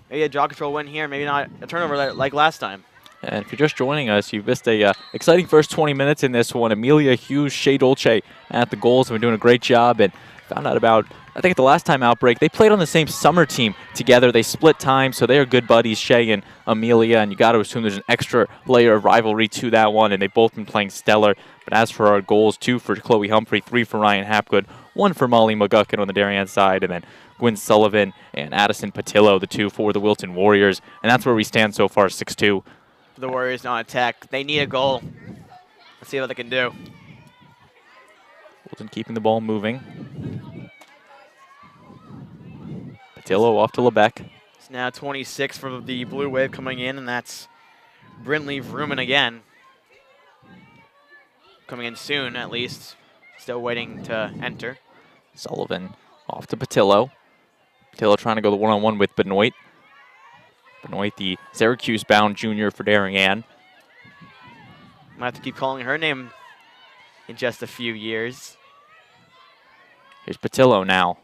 maybe a draw control win here, maybe not a turnover like last time.
And if you're just joining us, you've missed a exciting first 20 minutes in this one. Amelia Hughes, Shea Dolce at the goals have been doing a great job, and found out about, I think at the last time outbreak, they played on the same summer team together. They split time, so they are good buddies, Shea and Amelia, and you got to assume there's an extra layer of rivalry to that one, and they've both been playing stellar. But as for our goals, 2 for Chloe Humphrey, 3 for Ryan Hapgood, 1 for Molly McGuckin on the Darien side, and then Gwen Sullivan and Addison Patillo, the 2 for the Wilton Warriors. And that's where we stand so far, 6-2.
The Warriors on attack. They need a goal. Let's see what they can do.
Wilton keeping the ball moving. Patillo off to Lebec.
It's now 26 for the Blue Wave coming in, and that's Brinley Vrooman again. Coming in soon, at least. Still waiting to enter.
Sullivan off to Patillo. Patillo trying to go the one-on-one with Benoit. Benoit, the Syracuse-bound junior for Darien.
Might have to keep calling her name in just a few years.
Here's Patillo now.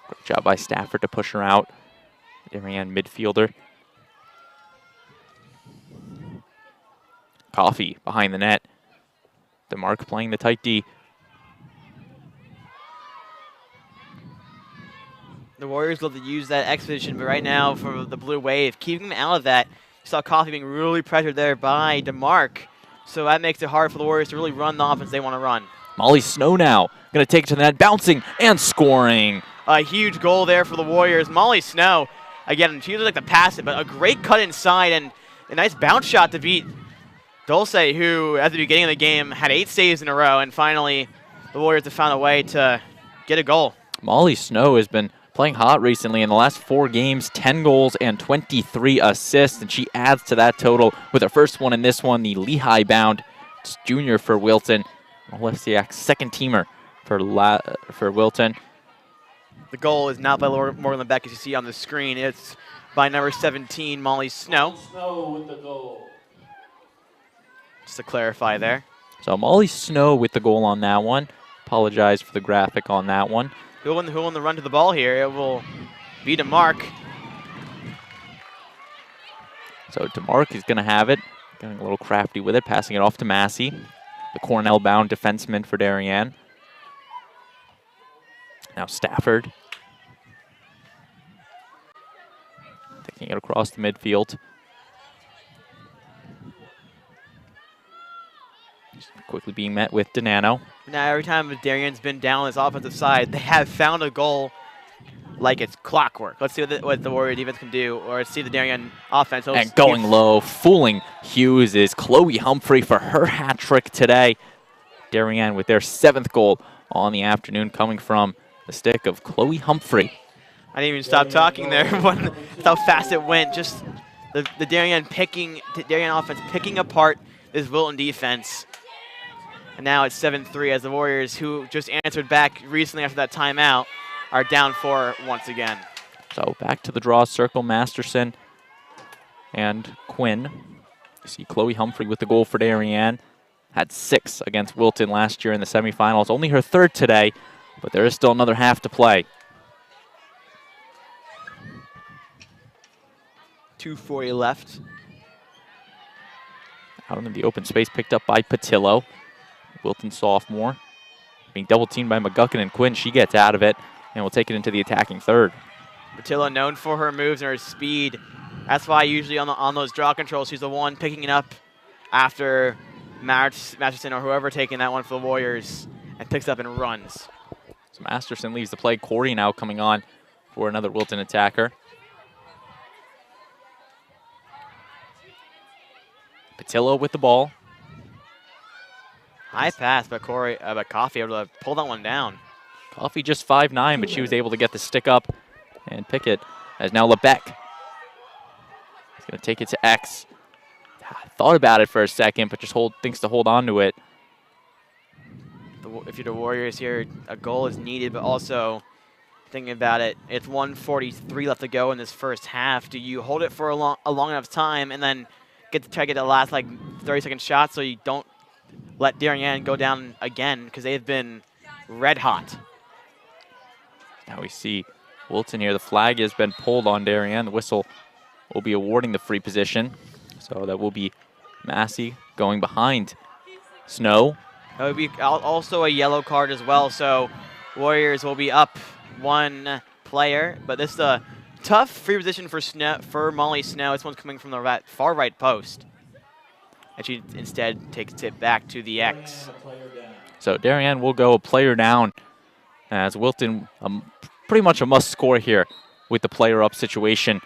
Great job by Stafford to push her out. Darien midfielder. Coffey behind the net. DeMarc playing the tight D.
The Warriors love to use that X position, but right now for the Blue Wave, keeping them out of that, you saw Coffey being really pressured there by DeMarc. So that makes it hard for the Warriors to really run the offense they want to run.
Molly Snow now going to take it to the net, bouncing and scoring.
A huge goal there for the Warriors. Molly Snow, again, she doesn't like to pass it, but a great cut inside and a nice bounce shot to beat Dulce, who at the beginning of the game had 8 saves in a row, and finally the Warriors have found a way to get a goal.
Molly Snow has been playing hot recently. In the last 4 games, 10 goals and 23 assists, and she adds to that total with her first one in this one, the Lehigh-bound junior for Wilton. FCIAC second teamer for Wilton.
The goal is not by Morgan Lebec, as you see on the screen. It's by number 17, Molly Snow.
Molly Snow with the goal.
Just to clarify there.
So Molly Snow with the goal on that one. Apologize for the graphic on that one.
Who won the run to the ball here? It will be DeMarc.
So DeMarc is going to have it. Getting a little crafty with it, passing it off to Massey, the Cornell-bound defenseman for Darien. Now Stafford. Taking it across the midfield. Just quickly being met with Donano.
Now, every time Darien's been down on this offensive side, they have found a goal like it's clockwork. Let's see what the Warrior defense can do, or see the Darien offense.
And going low, fooling Hughes is Chloe Humphrey for her hat trick today. Darien with their 7th goal on the afternoon, coming from the stick of Chloe Humphrey.
I didn't even stop talking there. That's how fast it went. Just the Darien offense picking apart this Wilton defense. And now it's 7-3 as the Warriors, who just answered back recently after that timeout, are down 4 once again.
So back to the draw circle, Masterson and Quinn. You see Chloe Humphrey with the goal for Darien. Had 6 against Wilton last year in the semifinals. Only her 3rd today, but there is still another half to play.
2:40 left.
Out into the open space, picked up by Patillo. Wilton sophomore. Being double teamed by McGuckin and Quinn. She gets out of it and will take it into the attacking third.
Patillo known for her moves and her speed. That's why usually on those draw controls, she's the one picking it up after Masterson or whoever taking that one for the Warriors and picks up and runs.
So Masterson leaves the play. Corey now coming on for another Wilton attacker. Patillo with the ball.
High pass, but Coffey able to pull that one down.
Coffey just 5'9", but she was able to get the stick up and pick it. As now LeBeck is going to take it to X. Thought about it for a second, but just thinks to hold on to it.
If you're the Warriors here, a goal is needed, but also thinking about it, it's 1:43 left to go in this first half. Do you hold it for a long enough time and then try to get the last 30-second shot so you don't let Darien go down again, because they've been red hot.
Now we see Wilton here. The flag has been pulled on Darien. The whistle will be awarding the free position. So that will be Massey going behind Snow.
That would be also a yellow card as well. So Warriors will be up 1 player, but this is a tough free position for Molly Snow. This one's coming from the far right post. And she instead takes it back to the X.
So Darien will go a player down as Wilton pretty much a must score here with the player up situation.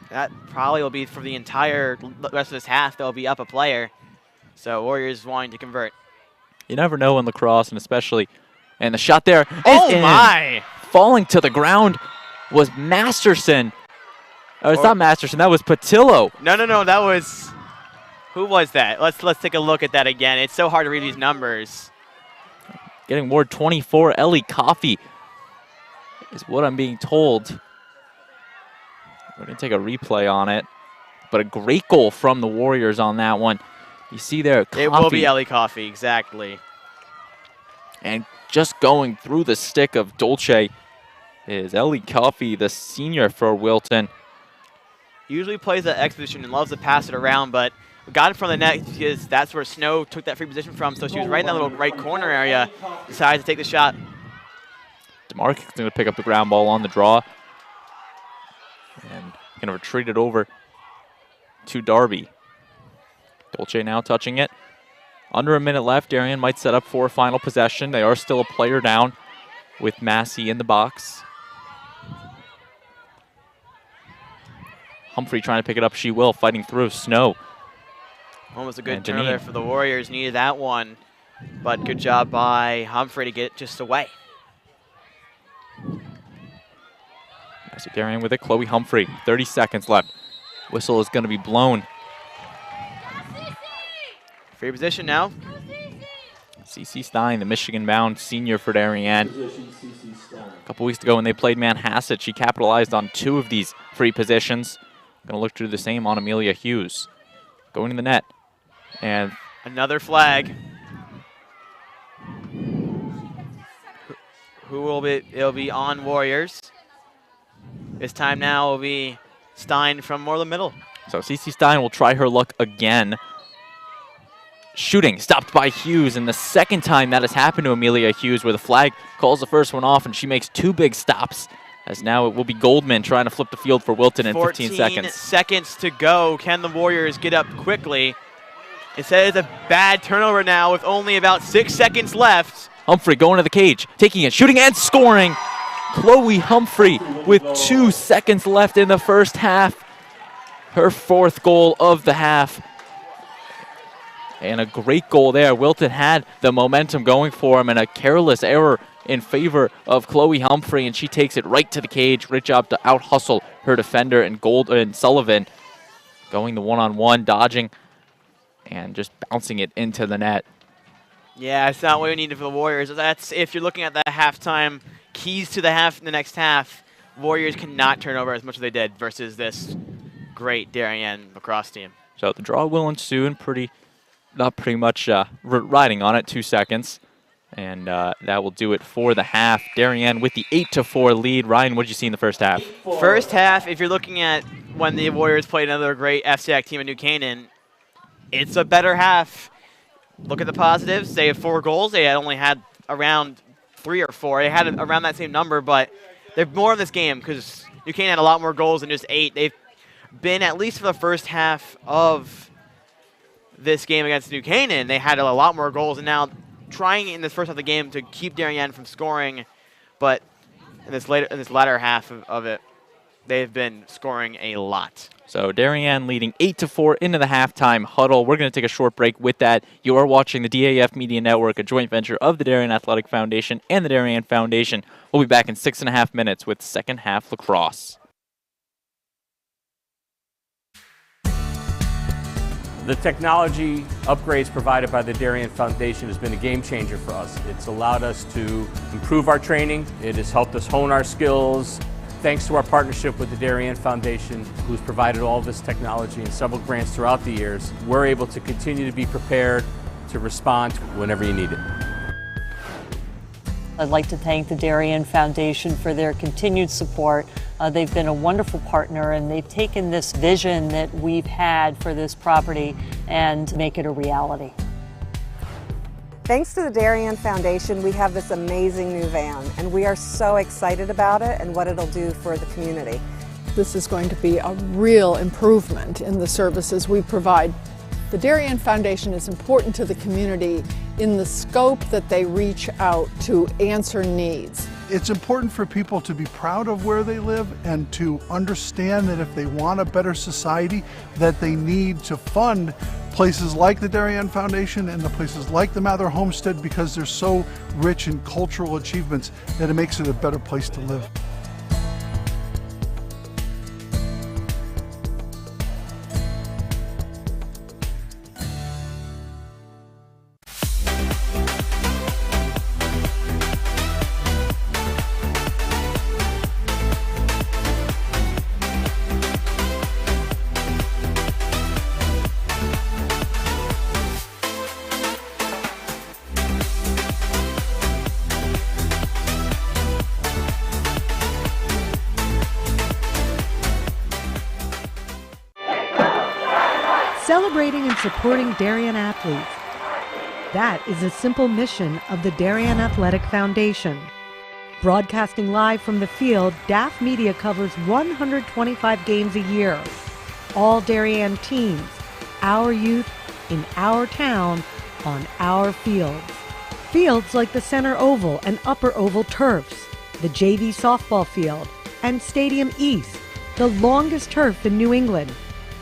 That probably will be for the entire rest of this half. They'll be up a player. So Warriors wanting to convert.
You never know in lacrosse, and especially, and the shot there.
Oh my!
Falling to the ground was Masterson. Oh, it's not Masterson, that was Patillo.
No, that was, who was that? Let's take a look at that again. It's so hard to read these numbers.
Getting ward 24, Ellie Coffey is what I'm being told. We're going to take a replay on it. But a great goal from the Warriors on that one. You see there, Coffey.
It will be Ellie Coffey, exactly.
And just going through the stick of Dolce is Ellie Coffey, the senior for Wilton.
Usually plays that X position and loves to pass it around, but got it from the net because that's where Snow took that free position from. So she was right in that little right corner area. Decided to take the shot.
DeMarc is going to pick up the ground ball on the draw. And going to retreat it over to Darby. Dolce now touching it. Under a minute left. Darien might set up for a final possession. They are still a player down with Massey in the box. Humphrey trying to pick it up. She will, fighting through. Snow.
Almost a good turn there for the Warriors. Needed that one. But good job by Humphrey to get it just away.
So Darien with it. Chloe Humphrey. 30 seconds left. Whistle is going to be blown.
Free position now.
CC Stein, the Michigan-bound senior for Darien. A couple weeks ago when they played Manhasset, she capitalized on 2 of these free positions. Going to look to do the same on Amelia Hughes. Going to the net. And
another flag. Who will be? It'll be on Warriors. This time now will be Stein from more the middle.
So CC Stein will try her luck again. Shooting stopped by Hughes, and the second time that has happened to Amelia Hughes, where the flag calls the first one off and she makes 2 big stops. As now it will be Goldman trying to flip the field for Wilton in 15 seconds.
14 seconds to go. Can the Warriors get up quickly? Instead, it's a bad turnover now with only about 6 seconds left.
Humphrey going to the cage, taking it, shooting and scoring. Chloe Humphrey with 2 seconds left in the first half. Her 4th goal of the half. And a great goal there. Wilton had the momentum going for him, and a careless error in favor of Chloe Humphrey, and she takes it right to the cage. Great job to out-hustle her defender and Sullivan going the one-on-one, dodging and just bouncing it into the net.
Yeah, it's not what we need for the Warriors. That's if you're looking at the halftime keys to the next half. Warriors cannot turn over as much as they did versus this great Darien lacrosse team.
So the draw will ensue, and pretty much riding on it, 2 seconds. And that will do it for the half. Darien with the 8-4 lead. Ryan, what did you see in the first half?
First half, if you're looking at when the Warriors played another great FCIAC team in New Canaan, it's a better half. Look at the positives. They have 4 goals. They only had around 3 or 4. They had around that same number, but they're more in this game because New Canaan had a lot more goals than just 8. They've been, at least for the first half of this game against New Canaan, they had a lot more goals, and now trying in this first half of the game to keep Darien from scoring, but in this latter half of it, they've been scoring a lot.
So Darien leading 8-4 into the halftime huddle. We're going to take a short break with that. You are watching the DAF Media Network, a joint venture of the Darien Athletic Foundation and the Darien Foundation. We'll be back in 6.5 minutes with second half lacrosse.
The technology upgrades provided by the Darien Foundation has been a game changer for us. It's allowed us to improve our training. It has helped us hone our skills. Thanks to our partnership with the Darien Foundation, who's provided all this technology and several grants throughout the years, we're able to continue to be prepared to respond whenever you need it.
I'd like to thank the Darien Foundation for their continued support. They've been a wonderful partner, and they've taken this vision that we've had for this property and make it a reality.
Thanks to the Darien Foundation, we have this amazing new van, and we are so excited about it and what it'll do for the community.
This is going to be a real improvement in the services we provide. The Darien Foundation is important to the community in the scope that they reach out to answer needs.
It's important for people to be proud of where they live and to understand that if they want a better society, that they need to fund places like the Darien Foundation and the places like the Mather Homestead, because they're so rich in cultural achievements that it makes it a better place to live.
Celebrating and supporting Darien athletes. That is a simple mission of the Darien Athletic Foundation. Broadcasting live from the field, DAF Media covers 125 games a year. All Darien teams, our youth, in our town, on our fields. Fields like the Center Oval and Upper Oval turfs, the JV softball field, and Stadium East, the longest turf in New England.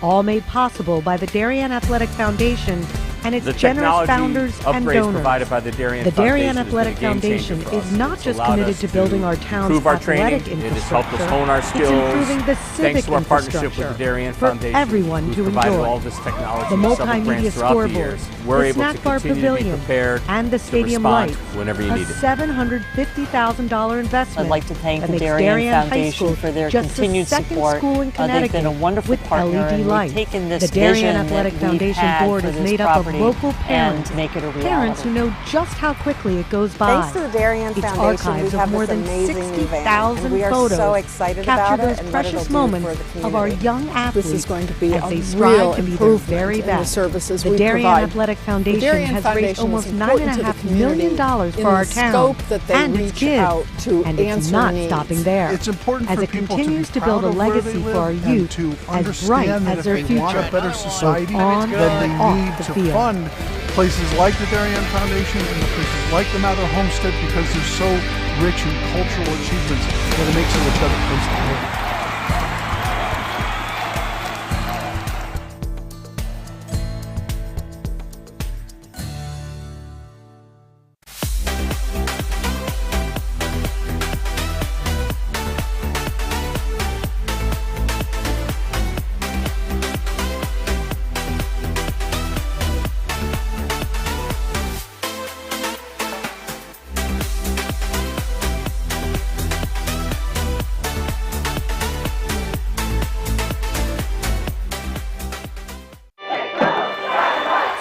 All made possible by the Darien Athletic Foundation and its generous founders and donors.
Provided by the
Darien Athletic Foundation is not just committed to building our town's athletic infrastructure,
it has helped us hone our skills.
It's improving the civic infrastructure for everyone to enjoy.
All this technology,
the multimedia scoreboard, the snack bar pavilion, and the stadium lights,
whenever you
a
need it.
$750,000 investment.
I'd like to thank the Darien Foundation for their continued support. They've been a wonderful partner, and we've taken this
the Darien
vision
Athletic
that
Foundation
we've had
board
for
is
this
made up of
property
local parents,
and make it a reality.
parents who know just how quickly it goes by.
Thanks to the Darien
Its
Foundation,
archives
we have
of more
this
than
amazing new van,
60,000
and we are
photos
so excited
capture
about it
those
and what it'll
precious
do
moments
for the community.
of our young athletes
This is going to be
as
a
they
real
strive to be their
improvement
very
in the
best.
services
The
we
Darien
provide.
Athletic
The
Foundation
Darien
has
Foundation
raised almost
is important to the
$9.5 million
community
for our
in the
town
scope that they
and its
reach
kids,
out to
and it's
answer
not
needs.
stopping there.
It's important
as
for
it
people
continues
to
to
be
build
proud
a
of where they
legacy
live
for our
and
youth
to
as bright
understand that
as
if
their
they want a
future,
better society,
both on
then they
and
need
off the
to
field.
fund places like the Darien Foundation and the places like the Mather Homestead, because they're so rich in cultural achievements that it makes it a better place to live.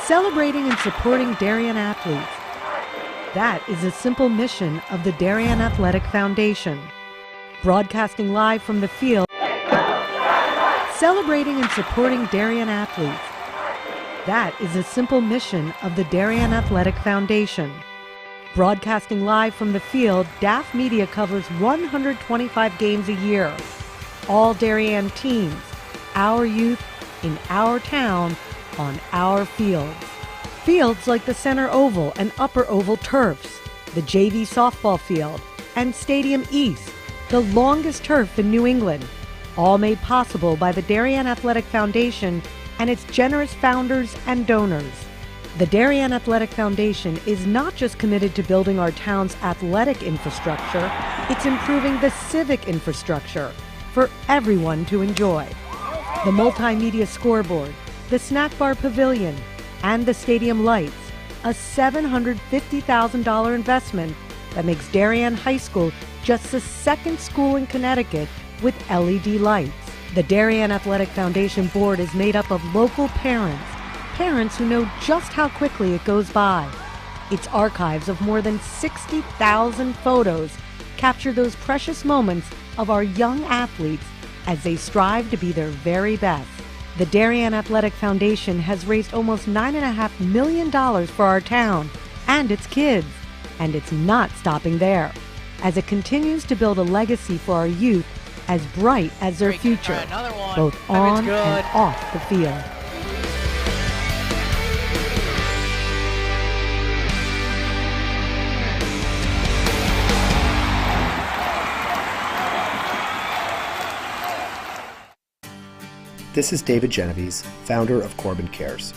Celebrating and supporting Darien athletes. That is a simple mission of the Darien Athletic Foundation. Broadcasting live from the field. Celebrating and supporting Darien athletes. That is a simple mission of the Darien Athletic Foundation. Broadcasting live from the field, DAF Media covers 125 games a year. All Darien teams, our youth, in our town, on our fields. Fields like the center oval and upper oval turfs, the JV softball field, and Stadium East, the longest turf in New England, all made possible by the Darien Athletic Foundation and its generous founders and donors. The Darien Athletic Foundation is not just committed to building our town's athletic infrastructure, it's improving the civic infrastructure for everyone to enjoy. The multimedia scoreboard, the snack bar pavilion, and the stadium lights, a $750,000 investment that makes Darien High School just the second school in Connecticut with LED lights. The Darien Athletic Foundation board is made up of local parents who know just how quickly it goes by. Its archives of more than 60,000 photos capture those precious moments of our young athletes as they strive to be their very best. The Darien Athletic Foundation has raised almost $9.5 million for our town and its kids, and it's not stopping there, as it continues to build a legacy for our youth as bright as their future, both on and off the field.
This is David Genovese, founder of Corbin Cares.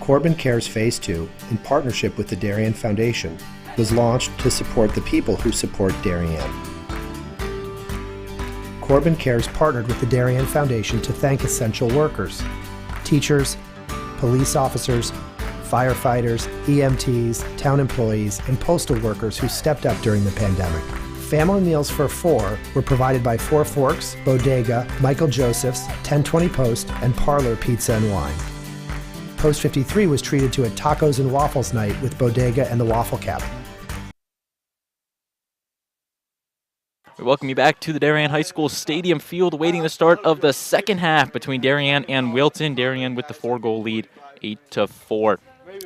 Corbin Cares Phase 2, in partnership with the Darien Foundation, was launched to support the people who support Darien. Corbin Cares partnered with the Darien Foundation to thank essential workers, teachers, police officers, firefighters, EMTs, town employees, and postal workers who stepped up during the pandemic. Family meals for 4 were provided by Four Forks, Bodega, Michael Joseph's, 1020 Post, and Parlor Pizza and Wine. Post 53 was treated to a tacos and waffles night with Bodega and the Waffle Cabinet.
We welcome you back to the Darien High School Stadium Field, awaiting the start of the second half between Darien and Wilton. Darien with the 4-goal lead, 8-4.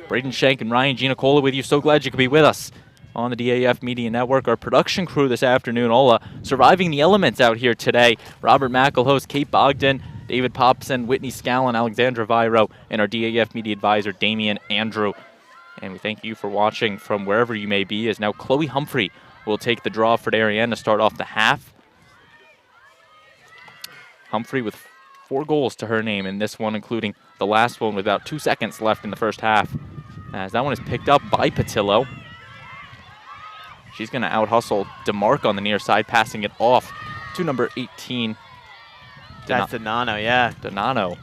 Braden Shank and Ryan Giannicola with you. So glad you could be with us on the DAF Media Network. Our production crew this afternoon, all surviving the elements out here today. Robert McElhost, Kate Bogdan, David Popson, Whitney Scallon, Alexandra Viro, and our DAF Media Advisor, Damian Andrew. And we thank you for watching from wherever you may be, as now Chloe Humphrey will take the draw for Darien to start off the half. Humphrey with 4 goals to her name in this one, including the last one with about 2 seconds left in the first half, as that one is picked up by Patillo. She's going to out-hustle DeMarc on the near side, passing it off to number 18.
That's Donano, yeah.
Donano.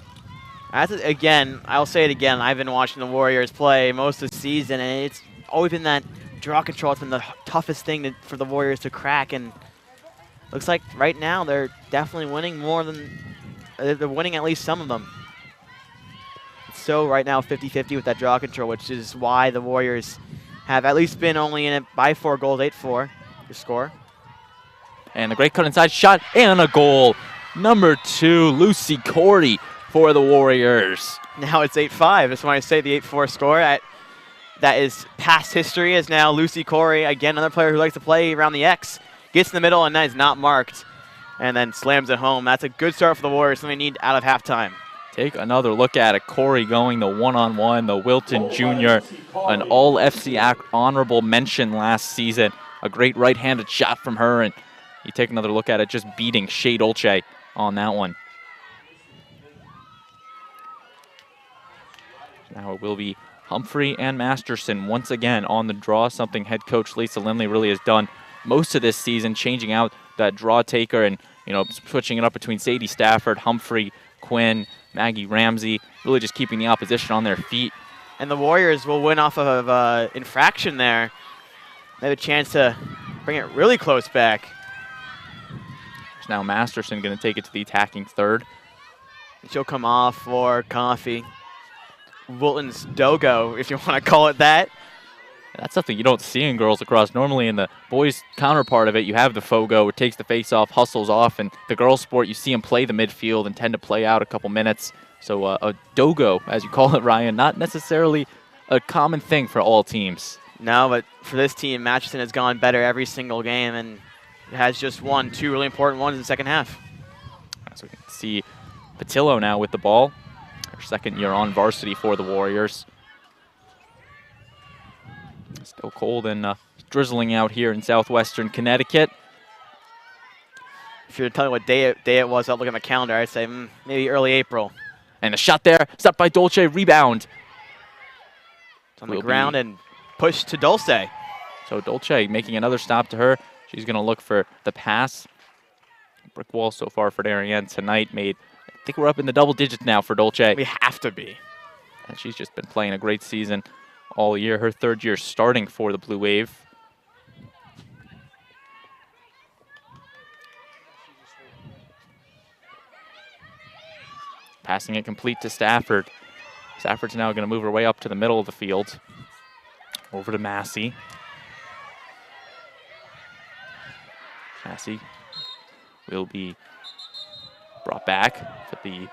Again, I'll say it again, I've been watching the Warriors play most of the season, and it's always been that draw control. It's been the toughest thing for the Warriors to crack, and looks like right now they're definitely winning more than, they're winning at least some of them. So right now 50-50 with that draw control, which is why the Warriors have at least been only in it by 4 goals, 8-4 to score.
And a great cut inside shot and a goal. Number 2, Lucy Corey for the Warriors.
Now it's 8-5. That's why I say the 8-4 score. That is past history, as now Lucy Corey, again, another player who likes to play around the X, gets in the middle and that is not marked, and then slams it home. That's a good start for the Warriors, something they need out of halftime.
Take another look at it. Corey going the one-on-one, the Wilton Jr., an all FCIAC honorable mention last season. A great right-handed shot from her, and you take another look at it, just beating Shea Dolce on that one. Now it will be Humphrey and Masterson once again on the draw, something head coach Lisa Lindley really has done most of this season, changing out that draw taker and, you know, switching it up between Sadie Stafford, Humphrey, Quinn, Maggie Ramsey, really just keeping the opposition on their feet.
And the Warriors will win off of infraction there. They have a chance to bring it really close back.
There's now Masterson going to take it to the attacking third.
She'll come off for Coffee. Wilton's dogo, if you want to call it that.
That's something you don't see in girls lacrosse. Normally in the boys' counterpart of it, you have the fogo, it takes the face off, hustles off, and the girls' sport, you see them play the midfield and tend to play out a couple minutes. So a dogo, as you call it, Ryan, not necessarily a common thing for all teams.
No, but for this team, Matchison has gone better every single game and has just won 2 really important ones in the second half.
So we can see Patillo now with the ball. Her second year on varsity for the Warriors. Still cold and drizzling out here in southwestern Connecticut.
If you were to tell me what day it was, I'll look at my calendar, I'd say maybe early April.
And a shot there, stopped by Dolce, rebound.
It's on the ground and pushed to Dulce.
So Dolce making another stop to her. She's going to look for the pass. Brick wall so far for Darien tonight made, I think we're up in the double digits now for Dolce.
We have to be.
And she's just been playing a great season all year. Her third year starting for the Blue Wave. Passing it complete to Stafford. Stafford's now going to move her way up to the middle of the field. Over to Massey. Massey will be brought back. Will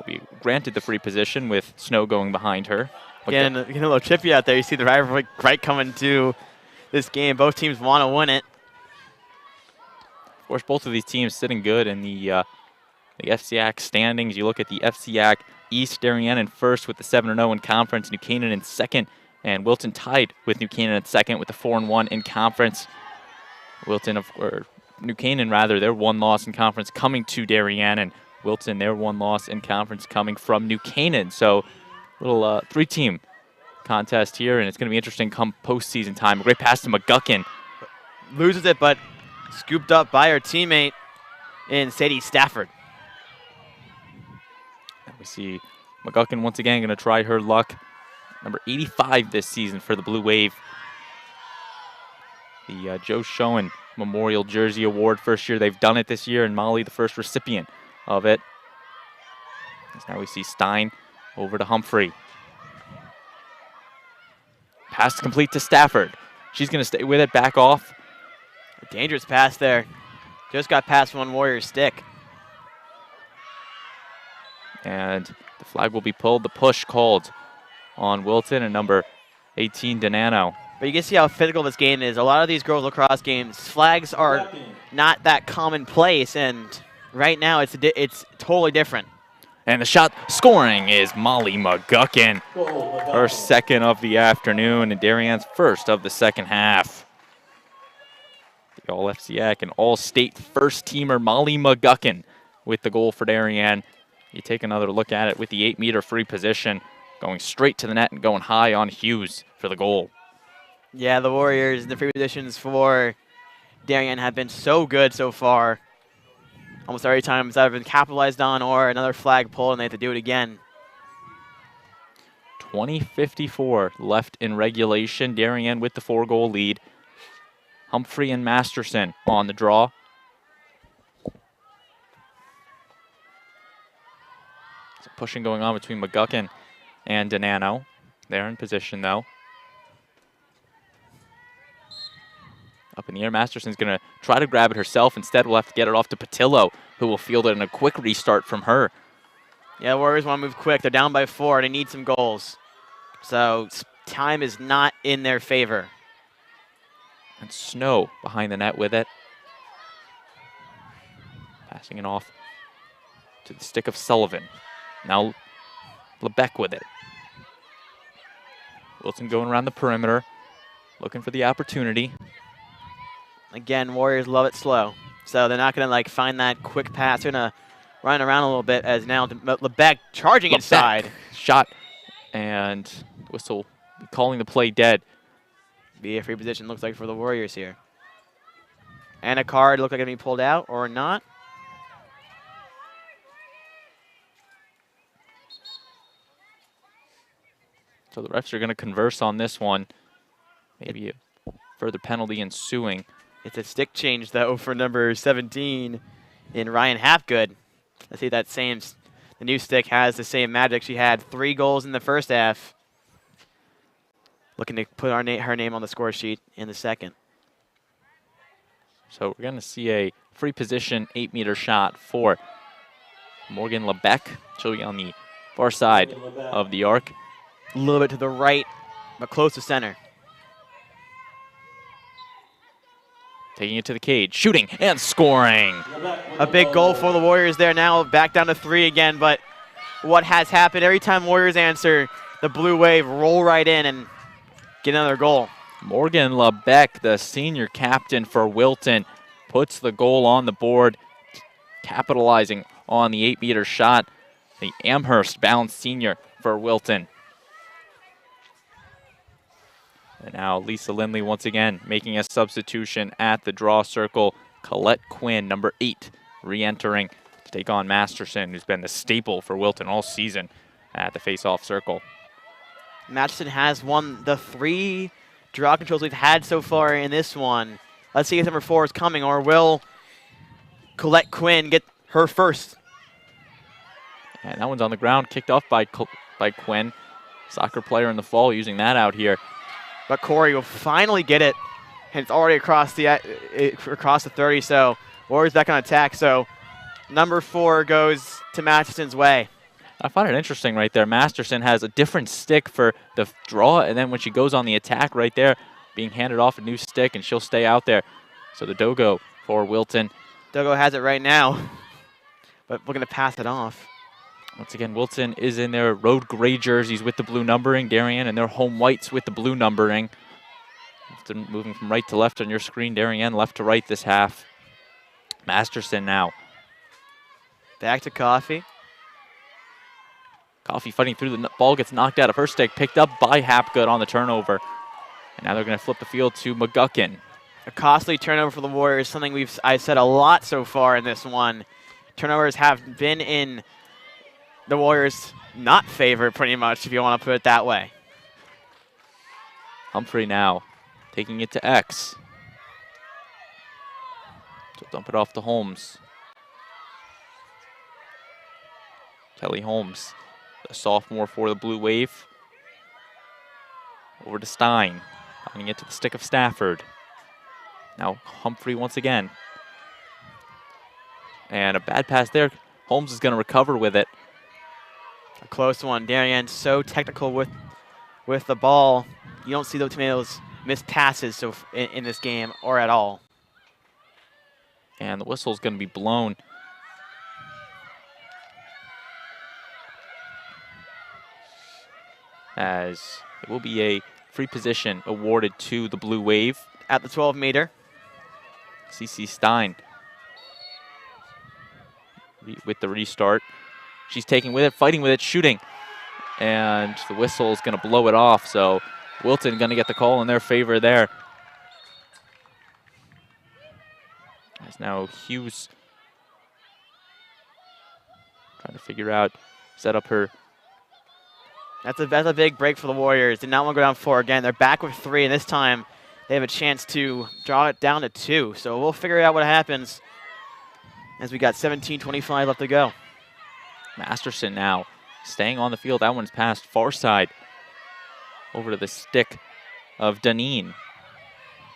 be granted the free position with Snow going behind her.
Again, getting a little chippy out there. You see the rivalry right coming to this game. Both teams want to win it.
Of course, both of these teams sitting good in the FCIAC standings. You look at the FCIAC East, Darien in first with the 7-0 in conference, New Canaan in second, and Wilton tied with New Canaan in second with the 4-1 in conference. New Canaan rather, their one loss in conference coming to Darien, and Wilton, their one loss in conference coming from New Canaan. So little three-team contest here, and it's going to be interesting come postseason time. A great pass to McGuckin.
Loses it, but scooped up by her teammate in Sadie Stafford.
And we see McGuckin once again going to try her luck. Number 85 this season for the Blue Wave. The Joe Schoen Memorial Jersey Award, first year they've done it this year, and Molly the first recipient of it. As now we see Stein over to Humphrey. Pass complete to Stafford. She's going to stay with it, back off.
A dangerous pass there. Just got past one Warrior's stick.
And the flag will be pulled. The push called on Wilton and number 18, Donano.
But you can see how physical this game is. A lot of these girls lacrosse games, flags are not that commonplace, and right now it's totally different.
And the shot scoring is Molly McGuckin. Her second of the afternoon and Darien's first of the second half. The All-FCIAC and All-State first-teamer Molly McGuckin with the goal for Darien. You take another look at it with the 8-meter free position, going straight to the net and going high on Hughes for the goal.
Yeah, the Warriors, the free positions for Darien have been so good so far. Almost every time it's either been capitalized on or another flag pull, and they have to do it again.
20:54 left in regulation. Darien with the 4-goal lead. Humphrey and Masterson on the draw. Some pushing going on between McGuckin and Donano. They're in position, though. Up in the air, Masterson's going to try to grab it herself. Instead, we'll have to get it off to Patillo, who will field it in a quick restart from her.
Yeah, the Warriors want to move quick. They're down by 4. They need some goals. So time is not in their favor.
And Snow behind the net with it. Passing it off to the stick of Sullivan. Now Lebec with it. Wilson going around the perimeter, looking for the opportunity.
Again, Warriors love it slow. So they're not going to find that quick pass. They're going to run around a little bit as now Lebec charging inside.
Shot and whistle calling the play dead.
Be a free position looks like for the Warriors here. And a card look like it's going to be pulled out or not.
So the refs are going to converse on this one. Maybe a further penalty ensuing.
It's a stick change, though, for number 17 in Ryan Hapgood. I see that same the new stick has the same magic. She had 3 goals in the first half. Looking to put her name on the score sheet in the second.
So we're going to see a free position 8-meter shot for Morgan LeBeck. She'll be on the far side of the arc.
A little bit to the right, but close to center.
Taking it to the cage, shooting and scoring.
A big goal for the Warriors there now, back down to 3 again, but what has happened, every time Warriors answer, the Blue Wave roll right in and get another goal.
Morgan LeBeck, the senior captain for Wilton, puts the goal on the board, capitalizing on the 8-meter shot. The Amherst-bound senior for Wilton. And now Lisa Lindley once again making a substitution at the draw circle. Colette Quinn, number 8, re-entering to take on Masterson, who's been the staple for Wilton all season at the face-off circle.
Masterson has won the 3 draw controls we've had so far in this one. Let's see if number 4 is coming, or will Colette Quinn get her first?
And that one's on the ground, kicked off by Quinn. Soccer player in the fall using that out here.
But Corey will finally get it, and it's already across the 30, so Warriors back on attack. So number 4 goes to Masterson's way.
I find it interesting right there. Masterson has a different stick for the draw, and then when she goes on the attack right there, being handed off a new stick, and she'll stay out there. So the Dogo for Wilton.
Dogo has it right now, but we're going to pass it off.
Once again, Wilton is in their road gray jerseys with the blue numbering. Darien and their home whites with the blue numbering. Moving from right to left on your screen. Darien left to right this half. Masterson now.
Back to Coffey.
Coffey fighting through the ball, gets knocked out of her stick, picked up by Hapgood on the turnover. And now they're going to flip the field to McGuckin.
A costly turnover for the Warriors, something I've said a lot so far in this one. Turnovers have been in the Warriors' not favor, pretty much, if you want to put it that way.
Humphrey now taking it to X. So dump it off to Holmes. Kelly Holmes, the sophomore for the Blue Wave. Over to Stein, finding it to the stick of Stafford. Now Humphrey once again. And a bad pass there. Holmes is going to recover with it.
A close one. Darien so technical with the ball. You don't see the Tomatoes miss passes in this game or at all.
And the whistle's going to be blown. As it will be a free position awarded to the Blue Wave.
At the 12-meter.
CC Stein with the restart. She's taking with it, fighting with it, shooting. And the whistle is going to blow it off, so Wilton going to get the call in their favor there. As now Hughes trying to figure out, set up her.
That's a big break for the Warriors. Did not want to go down 4 again. They're back with 3, and this time they have a chance to draw it down to 2. So we'll figure out what happens as we got 17:25 left to go.
Masterson now staying on the field. That one's passed far side over to the stick of Deneen.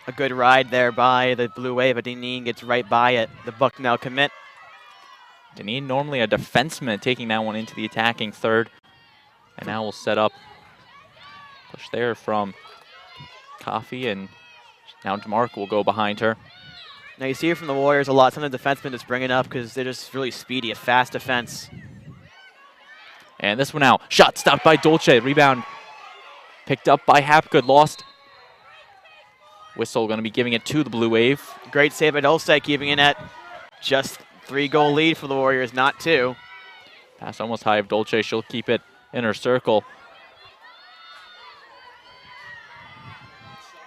A good ride there by the Blue Wave, but Deneen gets right by it. The Bucknell commit.
Deneen normally a defenseman, taking that one into the attacking third. And now we'll set up, push there from Coffey, and now DeMarc will go behind her.
Now you see it from the Warriors a lot. Some of the defensemen just bring it up because they're just really speedy, a fast defense.
And this one now, shot stopped by Dolce, rebound picked up by Hapgood, lost. Whistle going to be giving it to the Blue Wave.
Great save by Dolce, keeping it at just 3-goal lead for the Warriors, not 2.
Pass almost high of Dolce, she'll keep it in her circle.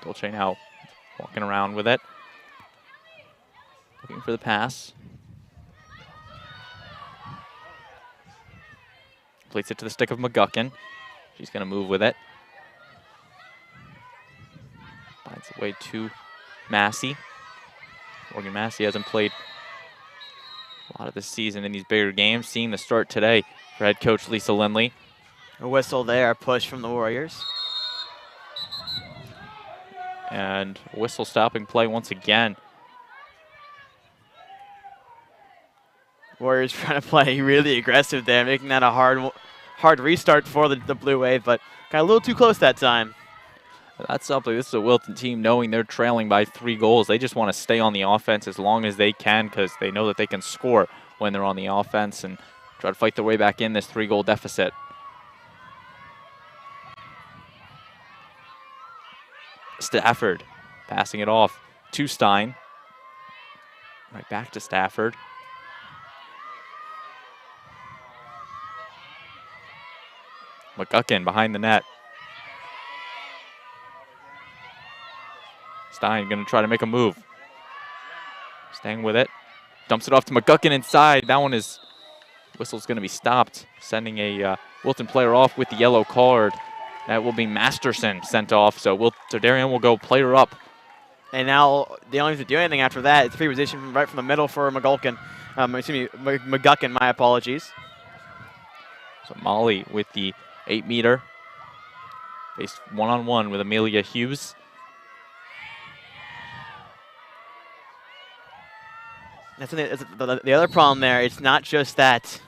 Dolce now walking around with it. Looking for the pass. Plates it to the stick of McGuckin. She's going to move with it. Finds the way to Massey. Morgan Massey hasn't played a lot of this season in these bigger games. Seeing the start today for head coach Lisa Lindley.
A whistle there, a push from the Warriors.
And whistle stopping play once again.
Warriors trying to play really aggressive there, making that a hard restart for the Blue Wave, but got a little too close that time.
That's something. This is a Wilton team knowing they're trailing by 3 goals. They just want to stay on the offense as long as they can because they know that they can score when they're on the offense and try to fight their way back in this 3-goal deficit. Stafford passing it off to Stein. Right back to Stafford. McGuckin behind the net. Stein going to try to make a move. Staying with it. Dumps it off to McGuckin inside. That one is, whistle's going to be stopped, sending a Wilton player off with the yellow card. That will be Masterson sent off, so Darien will go player up.
And now they don't have to do anything after that. It's free position right from the middle for McGuckin, my apologies.
So Molly with the 8-meter. Faced one-on-one with Amelia Hughes.
That's the other problem there. It's not just that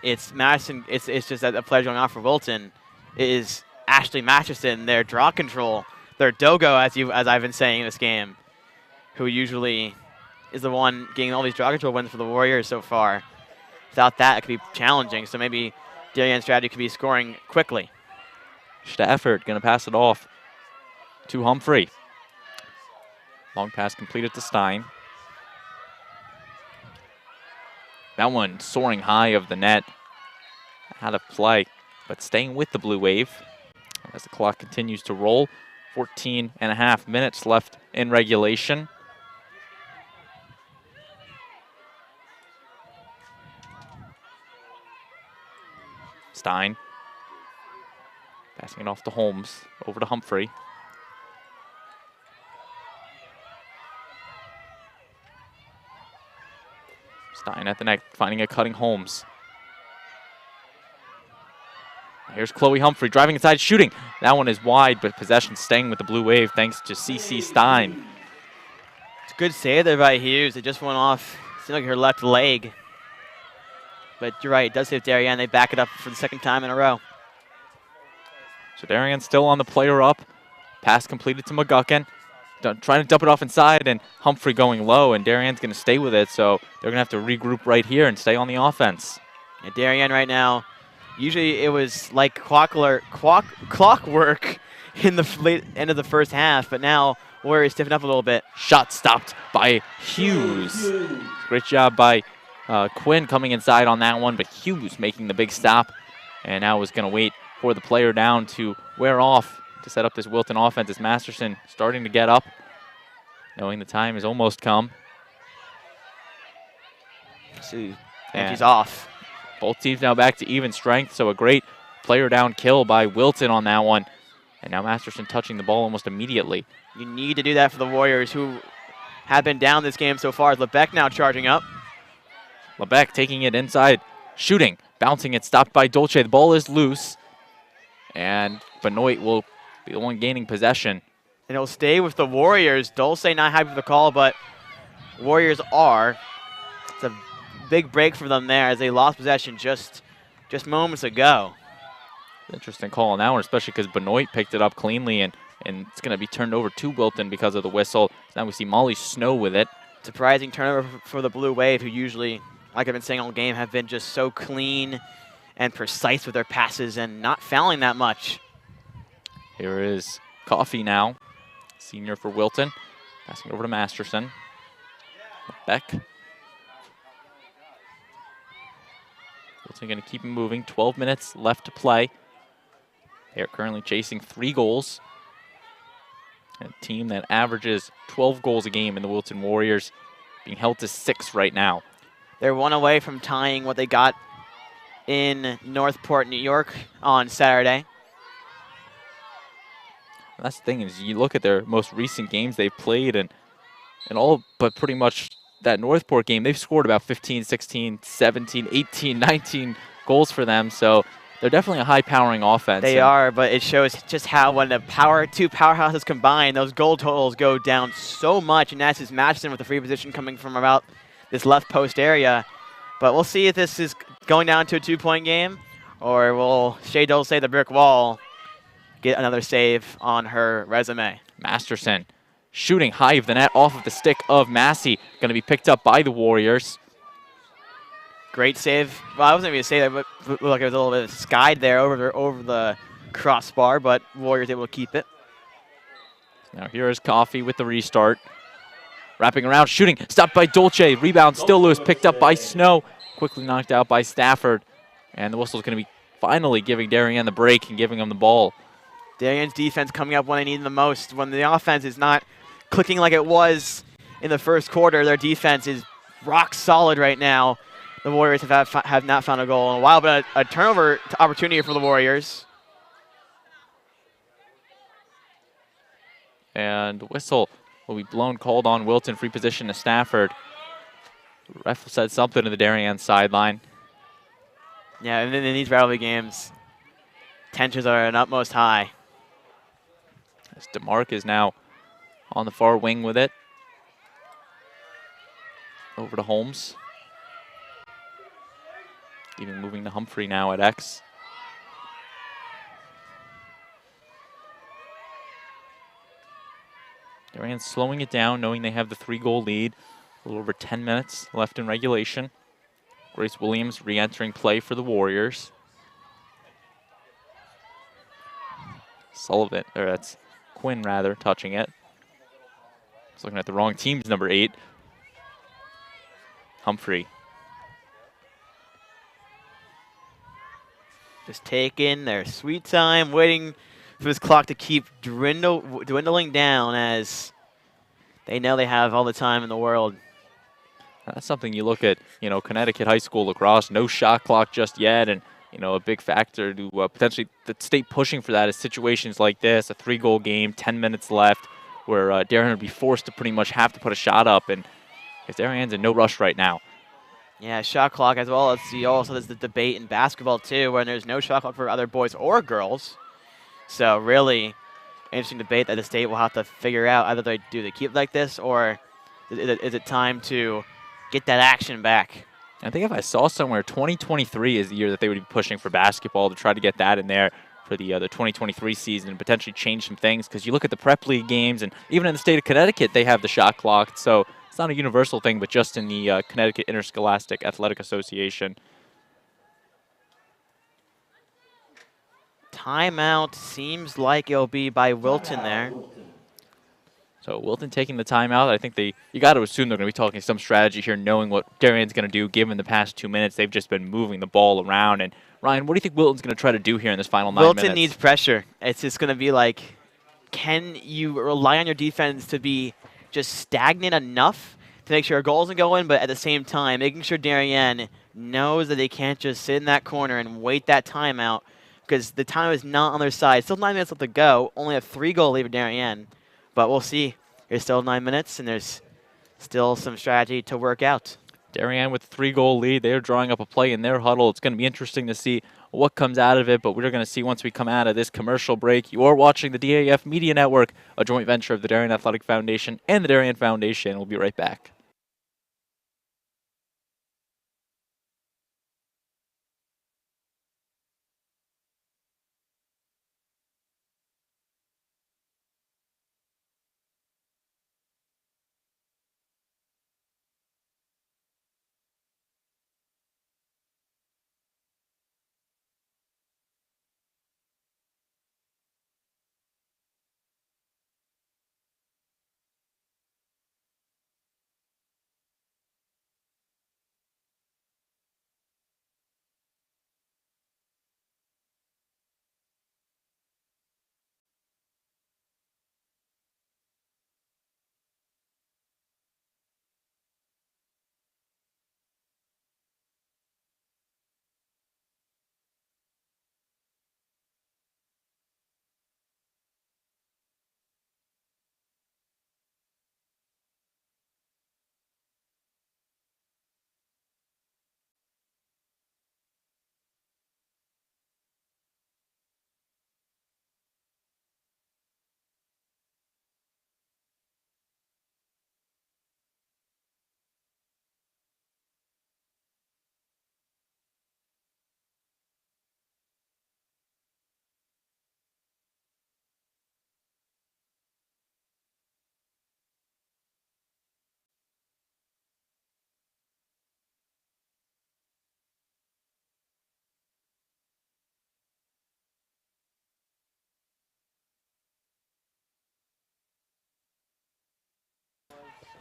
it's Madison. It's just that the players going off for Wilton is Ashley Masterson, their draw control, their Dogo, as I've been saying in this game, who usually is the one getting all these draw control wins for the Warriors so far. Without that, it could be challenging. So maybe Darien's strategy could be scoring quickly.
Stafford going to pass it off to Humphrey. Long pass completed to Stein. That one soaring high of the net. Out of play, but staying with the Blue Wave as the clock continues to roll. 14.5 minutes left in regulation. Stein passing it off to Holmes, over to Humphrey. Stein at the net, finding a cutting Holmes. Here's Chloe Humphrey driving inside, shooting. That one is wide, but possession staying with the Blue Wave thanks to CC Stein.
It's a good save there by Hughes. It just went off, seemed like her left leg. But you're right, it does save Darien. They back it up for the second time in a row.
So Darien still on the player up. Pass completed to McGuckin. Trying to dump it off inside, and Humphrey going low, and Darien's going to stay with it, so they're going to have to regroup right here and stay on the offense.
And Darien right now, usually it was like clockwork in the late end of the first half, but now Warriors stiffen up a little bit.
Shot stopped by Hughes. Great job by Quinn coming inside on that one, but Hughes making the big stop, and now is going to wait for the player down to wear off to set up this Wilton offense as Masterson starting to get up, knowing the time has almost come.
See, and she's off.
Both teams now back to even strength, so a great player down kill by Wilton on that one. And now Masterson touching the ball almost immediately.
You need to do that for the Warriors, who have been down this game so far. Lebec now charging up.
Lebec taking it inside, shooting, bouncing it, stopped by Dolce. The ball is loose, and Benoit will be the one gaining possession.
And it'll stay with the Warriors. Dolce not happy with the call, but Warriors are. It's a big break for them there as they lost possession just moments ago.
Interesting call on that one, especially because Benoit picked it up cleanly, and it's going to be turned over to Wilton because of the whistle. So now we see Molly Snow with it.
Surprising turnover for the Blue Wave, who usually, like I've been saying all game, have been just so clean and precise with their passes and not fouling that much.
Here is Coffey now, senior for Wilton. Passing over to Masterson. Beck. Wilton going to keep him moving. 12 minutes left to play. They are currently chasing 3 goals. A team that averages 12 goals a game in the Wilton Warriors, being held to 6 right now.
They're 1 away from tying what they got in Northport, New York on Saturday.
That's the thing, is you look at their most recent games they've played, and all but pretty much that Northport game, they've scored about 15, 16, 17, 18, 19 goals for them, so they're definitely a high-powering offense.
They are, but it shows just how when the two powerhouses combine, those goal totals go down so much, and that's just matched in with the free position coming from about this left post area. But we'll see if this is going down to a 2-point game, or will Shea Dole say the brick wall get another save on her resume.
Masterson shooting high of the net off of the stick of Massey. Going to be picked up by the Warriors.
Great save. Well, I wasn't going to say that, but looked like it was a little bit skied there over the crossbar, but Warriors able to keep it.
Now here is Coffey with the restart. Wrapping around, shooting, stopped by Dolce. Rebound still loose, picked up by Snow. Quickly knocked out by Stafford. And the whistle's going to be finally giving Darien the break and giving them the ball.
Darien's defense coming up when they need them the most. When the offense is not clicking like it was in the first quarter, their defense is rock solid right now. The Warriors have not found a goal in a while, but a turnover opportunity for the Warriors.
And the whistle will be blown, called on Wilton, free position to Stafford. Ref said something to the Darien sideline.
Yeah, and in these rivalry games, tensions are at utmost high.
As DeMarc is now on the far wing with it. Over to Holmes. Even moving to Humphrey now at X. Darien slowing it down, knowing they have the 3-goal lead. A little over 10 minutes left in regulation. Grace Williams re-entering play for the Warriors. Sullivan, or that's Quinn rather, touching it. Just looking at the wrong team's number 8. Humphrey.
Just taking their sweet time, waiting for this clock to keep dwindling down as they know they have all the time in the world.
That's something you look at, Connecticut High School lacrosse, no shot clock just yet, and, a big factor to potentially the state pushing for that is situations like this, a 3-goal game, 10 minutes left, where Darien would be forced to pretty much have to put a shot up, and because Darien's in no rush right now.
Yeah, shot clock as well. Let's see, also there's the debate in basketball too, when there's no shot clock for either boys or girls. So really interesting debate that the state will have to figure out. Either they keep it like this, or is it time to get that action back?
I think if I saw somewhere, 2023 is the year that they would be pushing for basketball to try to get that in there for the 2023 season and potentially change some things. Because you look at the prep league games, and even in the state of Connecticut, they have the shot clock. So it's not a universal thing, but just in the Connecticut Interscholastic Athletic Association.
Timeout seems like it'll be by Wilton there.
So Wilton taking the timeout. I think you got to assume they're going to be talking some strategy here, knowing what Darien's going to do given the past 2 minutes. They've just been moving the ball around. And Ryan, what do you think Wilton's going to try to do here in this final 9 minutes?
Wilton needs pressure. It's just going to be like, can you rely on your defense to be just stagnant enough to make sure a goal doesn't go in, but at the same time, making sure Darien knows that they can't just sit in that corner and wait that timeout, because the time is not on their side. Still 9 minutes left to go. Only a 3-goal lead for Darien. But we'll see. There's still 9 minutes, and there's still some strategy to work out.
Darien with a 3-goal lead. They're drawing up a play in their huddle. It's going to be interesting to see what comes out of it, but we're going to see once we come out of this commercial break. You are watching the DAF Media Network, a joint venture of the Darien Athletic Foundation and the Darien Foundation. We'll be right back.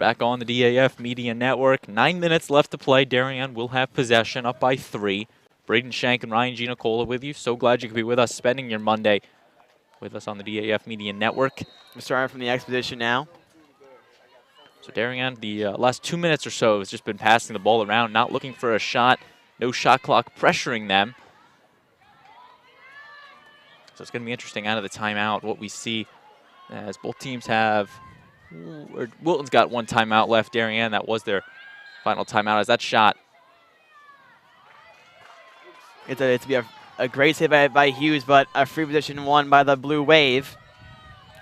back on the DAF Media Network. 9 minutes left to play. Darien will have possession, up by 3. Braden Shank and Ryan Giannicola with you. So glad you could be with us, spending your Monday with us on the DAF Media Network.
We're starting from the X position now.
So Darien, the last 2 minutes or so, has just been passing the ball around, not looking for a shot. No shot clock pressuring them. So it's going to be interesting out of the timeout what we see, as both teams have, Wilton's got 1 timeout left. Darien, that was their final timeout as that shot.
It's to be a great save by Hughes, but a free position won by the Blue Wave.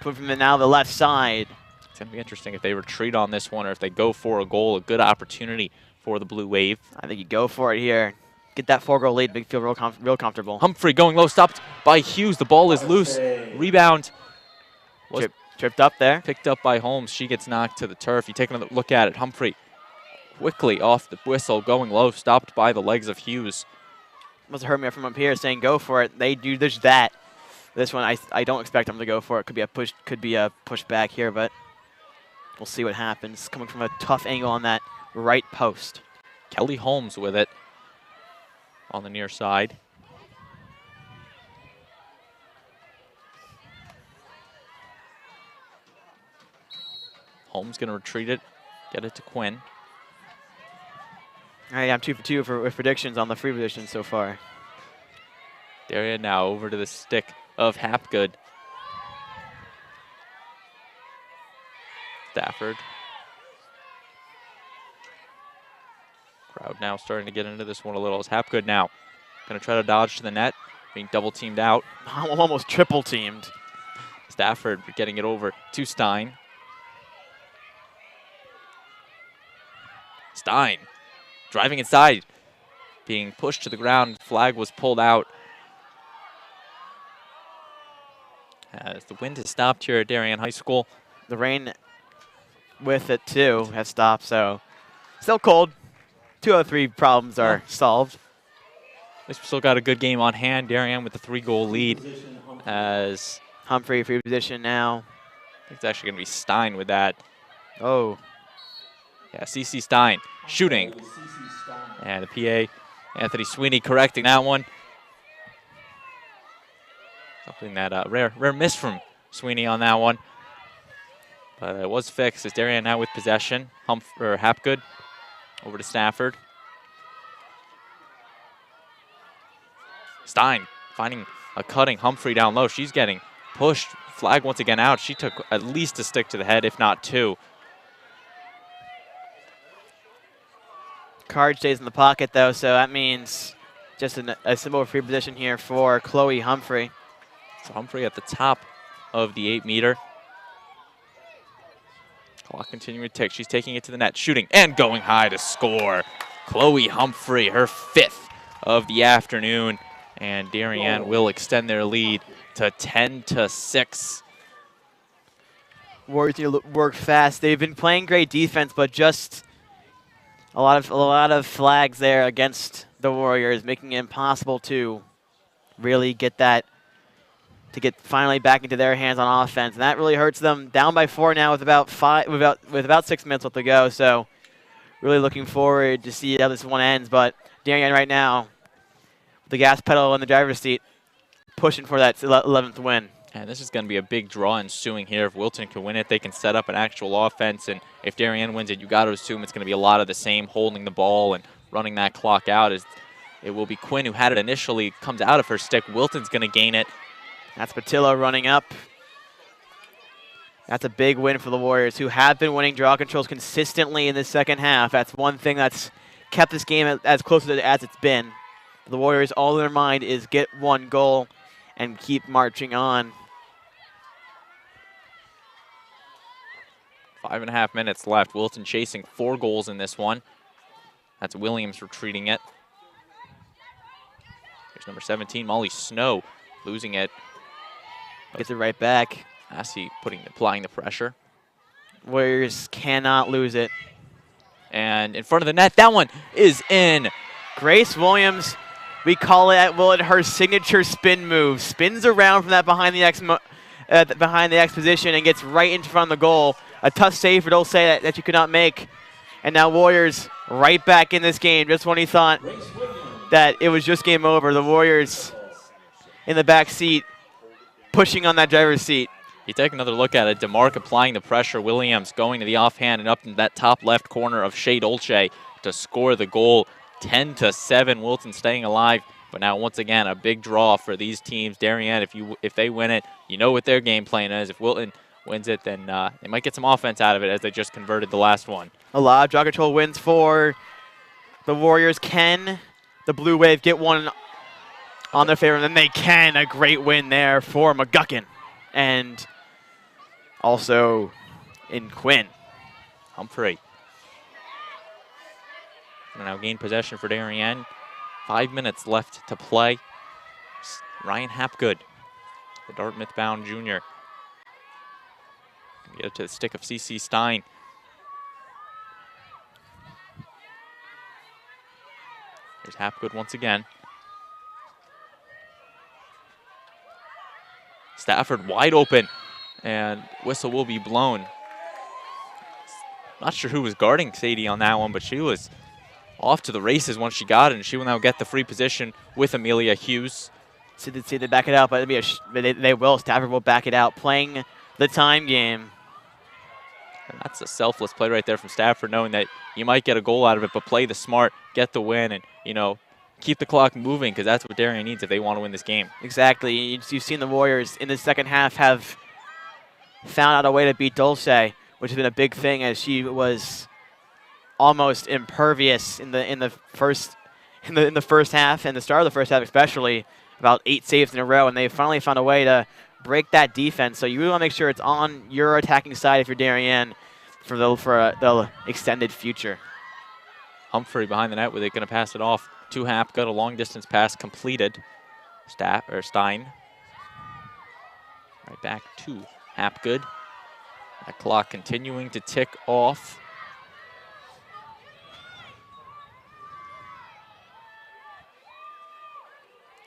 Coming from the left side.
It's going to be interesting if they retreat on this one or if they go for a goal. A good opportunity for the Blue Wave.
I think you go for it here. Get that 4-goal lead, make you feel real comfortable.
Humphrey going low, stopped by Hughes. The ball is loose. Rebound was
tripped up there.
Picked up by Holmes. She gets knocked to the turf. You take another look at it. Humphrey quickly off the whistle, going low, stopped by the legs of Hughes.
Must have heard me from up here saying go for it. They do just that. This one, I don't expect them to go for it. Could be a push back here, but we'll see what happens. Coming from a tough angle on that right post.
Kelly Holmes with it on the near side. Holmes going to retreat it, get it to Quinn.
All right, I'm 2 for 2 with predictions on the free position so far.
Darien now over to the stick of Hapgood. Stafford. Crowd now starting to get into this one a little. As Hapgood now going to try to dodge to the net, being double teamed out.
Almost triple teamed.
Stafford getting it over to Stein. Stein driving inside, being pushed to the ground. Flag was pulled out. As the wind has stopped here at Darien High School.
The rain with it too has stopped, so still cold. 2 out of 3 problems are solved.
At least we still got a good game on hand. Darien with the 3-goal lead. As
Humphrey free position now.
I think it's actually going to be Stein with that.
Oh.
Yeah, C.C. Stein shooting. And the PA, Anthony Sweeney, correcting that one. Something that rare miss from Sweeney on that one. But it was fixed as Darien now with possession. Hapgood over to Stafford. Stein finding a cutting Humphrey down low. She's getting pushed. Flag once again out. She took at least a stick to the head, if not 2.
Card stays in the pocket, though, so that means just a simple free position here for Chloe Humphrey.
So Humphrey at the top of the 8-meter. Clock continuing to tick. She's taking it to the net, shooting, and going high to score. Chloe Humphrey, her 5th of the afternoon, and Darien will extend their lead to 10-6.
Warriors need to work fast. They've been playing great defense, but just a lot of flags there against the Warriors, making it impossible to really get that, to get finally back into their hands on offense, and that really hurts them. Down by 4 now with about 6 minutes left to go. So really looking forward to see how this one ends. But Darien right now, the gas pedal in the driver's seat, pushing for that 11th win.
And this is going to be a big draw ensuing here. If Wilton can win it, they can set up an actual offense. And if Darien wins it, you got to assume it's going to be a lot of the same, holding the ball and running that clock out. As it will be Quinn who had it initially, comes out of her stick. Wilton's going to gain it.
That's Patillo running up. That's a big win for the Warriors, who have been winning draw controls consistently in the second half. That's one thing that's kept this game as close as it's been. The Warriors, all in their mind is get 1 goal and keep marching on.
5.5 minutes left. Wilton chasing 4 goals in this one. That's Williams retreating it. Here's number 17, Molly Snow, losing it.
Gets it right back.
Massey applying the pressure.
Warriors cannot lose it.
And in front of the net, that one is in.
Grace Williams, we call it at Wilton her signature spin move. Spins around from that behind the X position and gets right in front of the goal. a tough save for Dulce that you could not make. And now Warriors right back in this game. Just when he thought that it was just game over, the Warriors in the back seat, pushing on that driver's seat.
You take another look at it. DeMarc applying the pressure. Williams going to the offhand and up in that top left corner of Shea Dolce to score the goal. 10-7. Wilton staying alive. But now once again a big draw for these teams. Darien, if they win it, you know what their game plan is. If Wilton wins it, then they might get some offense out of it as they just converted the last one.
A lot of draw control wins for the Warriors. Can the Blue Wave get one on their favor? And then they can. A great win there for McGuckin. And also in Quinn.
Humphrey. And now gain possession for Darien. 5 minutes left to play. Ryan Hapgood, the Dartmouth-bound junior. Get it to the stick of C.C. Stein. Here's Hapgood once again. Stafford wide open, and whistle will be blown. Not sure who was guarding Sadie on that one, but she was off to the races once she got it, and she will now get the free position with Amelia Hughes.
See they back it out, but they will. Stafford will back it out, playing the time game.
And that's a selfless play right there from Stafford, knowing that you might get a goal out of it, but play the smart, get the win, and, you know, keep the clock moving, because that's what Darien needs if they want to win this game.
Exactly. You've seen the Warriors in the second half have found out a way to beat Dulce, which has been a big thing, as she was almost impervious in the first half and the start of the first half, especially. About 8 saves in a row, and they finally found a way to break that defense. So you really want to make sure it's on your attacking side if you're Darien for the extended future.
Humphrey behind the net, where they're going to pass it off to Hapgood. A long distance pass completed. Stein. Right back to Hapgood. That clock continuing to tick off.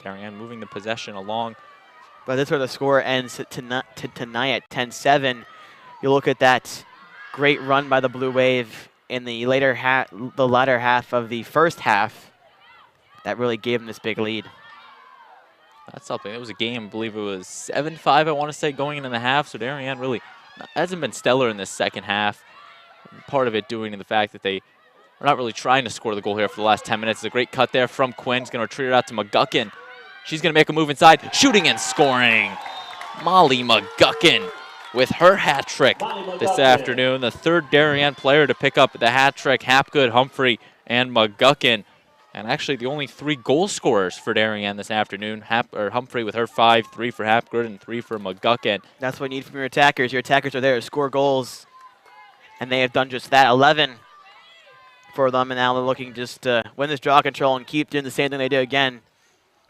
Darien moving the possession along.
But that's where the score ends tonight at 10-7. You look at that great run by the Blue Wave in the latter half of the first half. That really gave them this big lead.
That's something. It was a game, I believe it was 7-5, I want to say, going into the half. So Darien really hasn't been stellar in this second half. Part of it due to the fact that they are not really trying to score the goal here for the last 10 minutes. It's a great cut there from Quinn. He's going to retreat it out to McGuckin. She's going to make a move inside, shooting and scoring. Molly McGuckin with her hat trick this afternoon. The third Darien player to pick up the hat trick. Hapgood, Humphrey, and McGuckin. And actually the only 3 goal scorers for Darien this afternoon. Humphrey with her 5, 3 for Hapgood, and 3 for McGuckin.
That's what you need from your attackers. Your attackers are there to score goals, and they have done just that. 11 for them, and now they're looking just to win this draw control and keep doing the same thing they do again.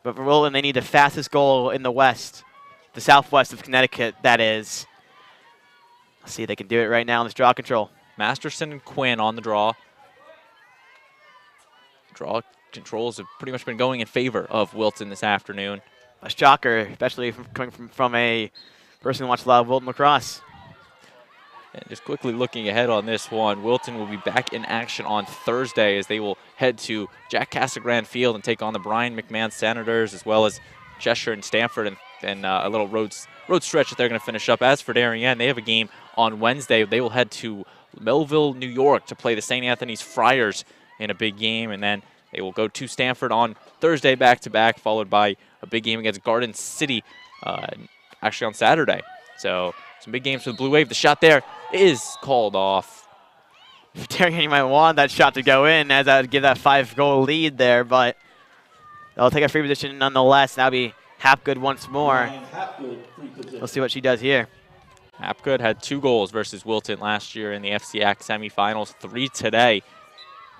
But for Wilton, they need the fastest goal in the west, the southwest of Connecticut, that is. Let's see if they can do it right now in this draw control.
Masterson and Quinn on the draw. Draw controls have pretty much been going in favor of Wilton this afternoon.
A shocker, especially coming from a person who watched a lot of Wilton lacrosse.
And just quickly looking ahead on this one, Wilton will be back in action on Thursday as they will head to Jack Casagrande Field and take on the Brian McMahon Senators, as well as Cheshire and Stamford, and a little road stretch that they're going to finish up. As for Darien, they have a game on Wednesday. They will head to Melville, New York to play the St. Anthony's Friars in a big game, and then they will go to Stamford on Thursday back-to-back, followed by a big game against Garden City actually on Saturday. So some big games for the Blue Wave. The shot there is called off.
Darien, you might want that shot to go in, as I would give that 5-goal lead there, but they'll take a free position nonetheless. That'll be Hapgood once more. We'll see what she does here.
Hapgood had 2 goals versus Wilton last year in the FCIAC semifinals, 3 today.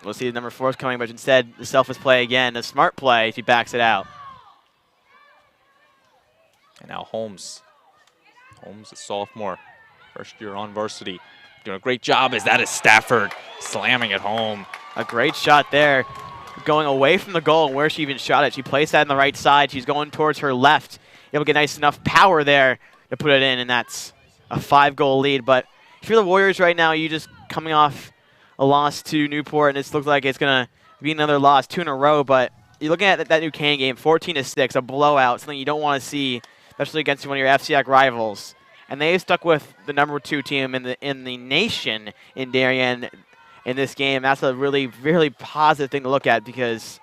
We'll see the number 4 is coming, but instead the selfless play again, a smart play. She backs it out.
And now Holmes. Holmes, a sophomore, first year on varsity, doing a great job as that is Stafford slamming it home.
A great shot there, going away from the goal and where she even shot it. She placed that on the right side. She's going towards her left. Able to get nice enough power there to put it in, and that's a 5-goal lead. But if you're the Warriors right now, you just coming off a loss to Newport, and it looks like it's going to be another loss, 2 in a row. But you're looking at that New Canaan game, 14-6, a blowout, something you don't want to see, especially against one of your FCIAC rivals. And they stuck with the #2 team in the nation in Darien in this game. That's a really, really positive thing to look at because,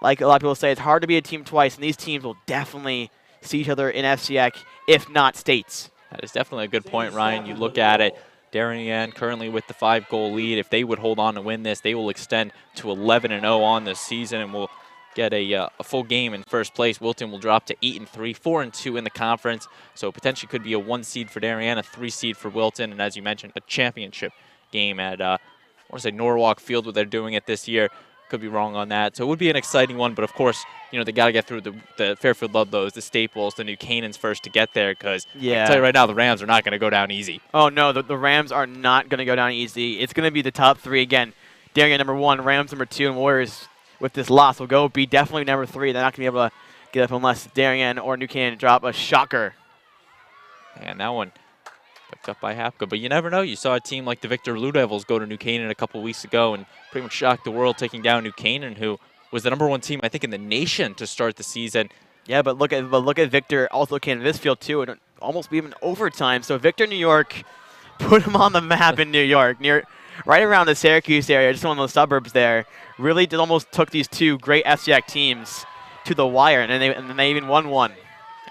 like a lot of people say, it's hard to be a team twice, and these teams will definitely see each other in FCIAC, if not states.
That is definitely a good point, Ryan. You look at it, Darien currently with the 5-goal lead. If they would hold on to win this, they will extend to 11-0 on this season and will get a full game in first place. Wilton will drop to 8-3, 4-2 in the conference. So potentially could be a 1 seed for Darien, a 3 seed for Wilton, and as you mentioned, a championship game at I want to say Norwalk Field, where they're doing it this year. Could be wrong on that. So it would be an exciting one, but of course, you know, they got to get through the Fairfield Ludlows, the Staples, the New Canaans first to get there, because I can tell you right now, the Rams are not going to go down easy.
Oh, no, the Rams are not going to go down easy. It's going to be the top 3 again. Darien #1, Rams #2, and Warriors with this loss will be definitely #3. They're not going to be able to get up unless Darien or New Canaan drop a shocker.
And that one picked up by Hapka. But you never know. You saw a team like the Victor Blue Devils go to New Canaan a couple weeks ago and pretty much shocked the world, taking down New Canaan, who was the #1 team, I think, in the nation to start the season.
Yeah, but look at Victor also came to this field too, and almost even overtime. So Victor, New York, put him on the map in New York, right around the Syracuse area, just one of those suburbs there. Really almost took these 2 great FCIAC teams to the wire, and then they even won one.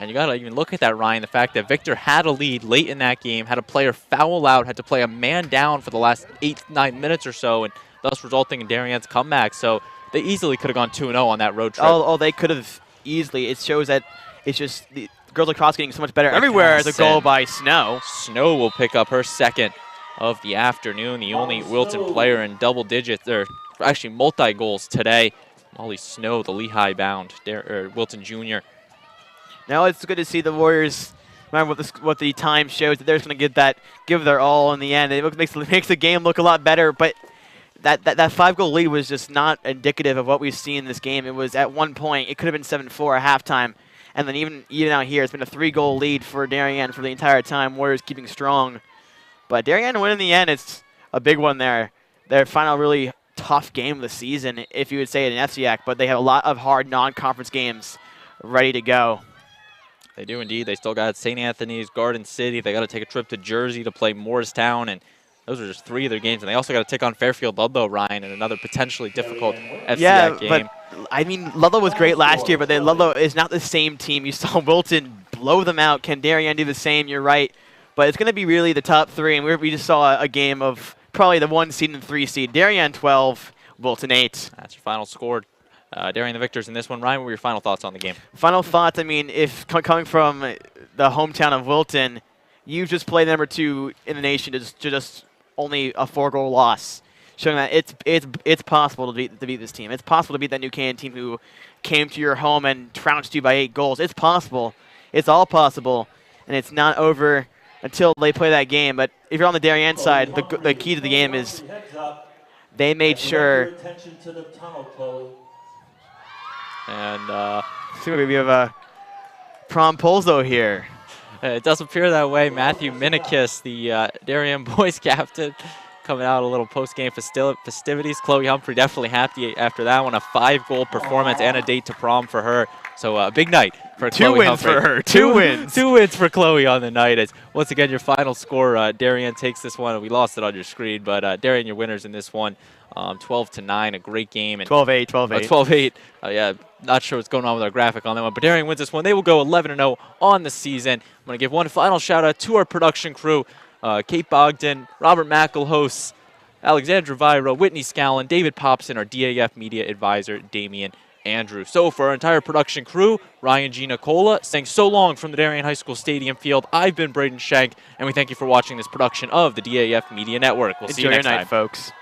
And you got to even look at that, Ryan, the fact that Victor had a lead late in that game, had a player foul out, had to play a man down for the last 8-9 minutes or so, and thus resulting in Darien's comeback. So they easily could have gone 2-0 on that road trip.
Oh, they could have easily. It shows that it's just the girls lacrosse getting so much better everywhere as a goal by Snow.
Snow will pick up her 2nd of the afternoon, the only Wilton player in double digits, or actually multi-goals today. Molly Snow, the Lehigh bound, Wilton Jr.
Now it's good to see the Warriors. Remember what the time shows, that they're just going to give their all in the end. It makes the game look a lot better, but that 5-goal lead was just not indicative of what we've seen in this game. It was at one point, it could have been 7-4 at halftime, and then even out here, it's been a 3-goal lead for Darien for the entire time. Warriors keeping strong, but Darien win in the end. It's a big one there. Their final really tough game of the season, if you would say it in FCIAC, but they have a lot of hard non-conference games ready to go.
They do indeed. They still got St. Anthony's, Garden City. They got to take a trip to Jersey to play Morristown, and those are just 3 of their games. And they also got to take on Fairfield Ludlow, Ryan, in another potentially difficult FCIAC game.
But I mean, Ludlow was great last year, but Ludlow is not the same team. You saw Wilton blow them out. Can Darien do the same? You're right. But it's going to be really the top 3, and we just saw a game of probably the 1 seed and 3 seed. Darien 12, Wilton 8.
That's your final score. Darien the victors in this one. Ryan, what were your final thoughts on the game?
Final thoughts, I mean, if coming from the hometown of Wilton, you've just played #2 in the nation to just only a 4-goal loss, showing that it's possible to beat this team. It's possible to beat that New Canaan team who came to your home and trounced you by 8 goals. It's possible. It's all possible, and it's not over until they play that game. But if you're on the Darien side, the key to the game is they made sure.
And
see, we have a promposal here.
It does appear that way. Matthew Minikis, the Darien boys captain, coming out a little post-game festivities. Chloe Humphrey definitely happy after that one. A 5-goal performance and a date to prom for her. So a big night for Chloe Humphrey.
2 wins for her. 2 wins.
2 wins for Chloe on the night. As once again, your final score, Darien takes this one. We lost it on your screen, but Darien, your winners in this one. 12-9, a great game.
12-8, 12-8.
12-8. Yeah, not sure what's going on with our graphic on that one, but Darien wins this one. They will go 11-0 on the season. I'm going to give one final shout-out to our production crew, Kate Bogdan, Robert McElhouse, Alexandra Vira, Whitney Scallon, David Popson, our DAF Media advisor, Damian Andrew. So for our entire production crew, Ryan G. Nicola, saying so long from the Darien High School Stadium Field, I've been Braden Schenk, and we thank you for watching this production of the DAF Media Network. We'll see you next time,
folks.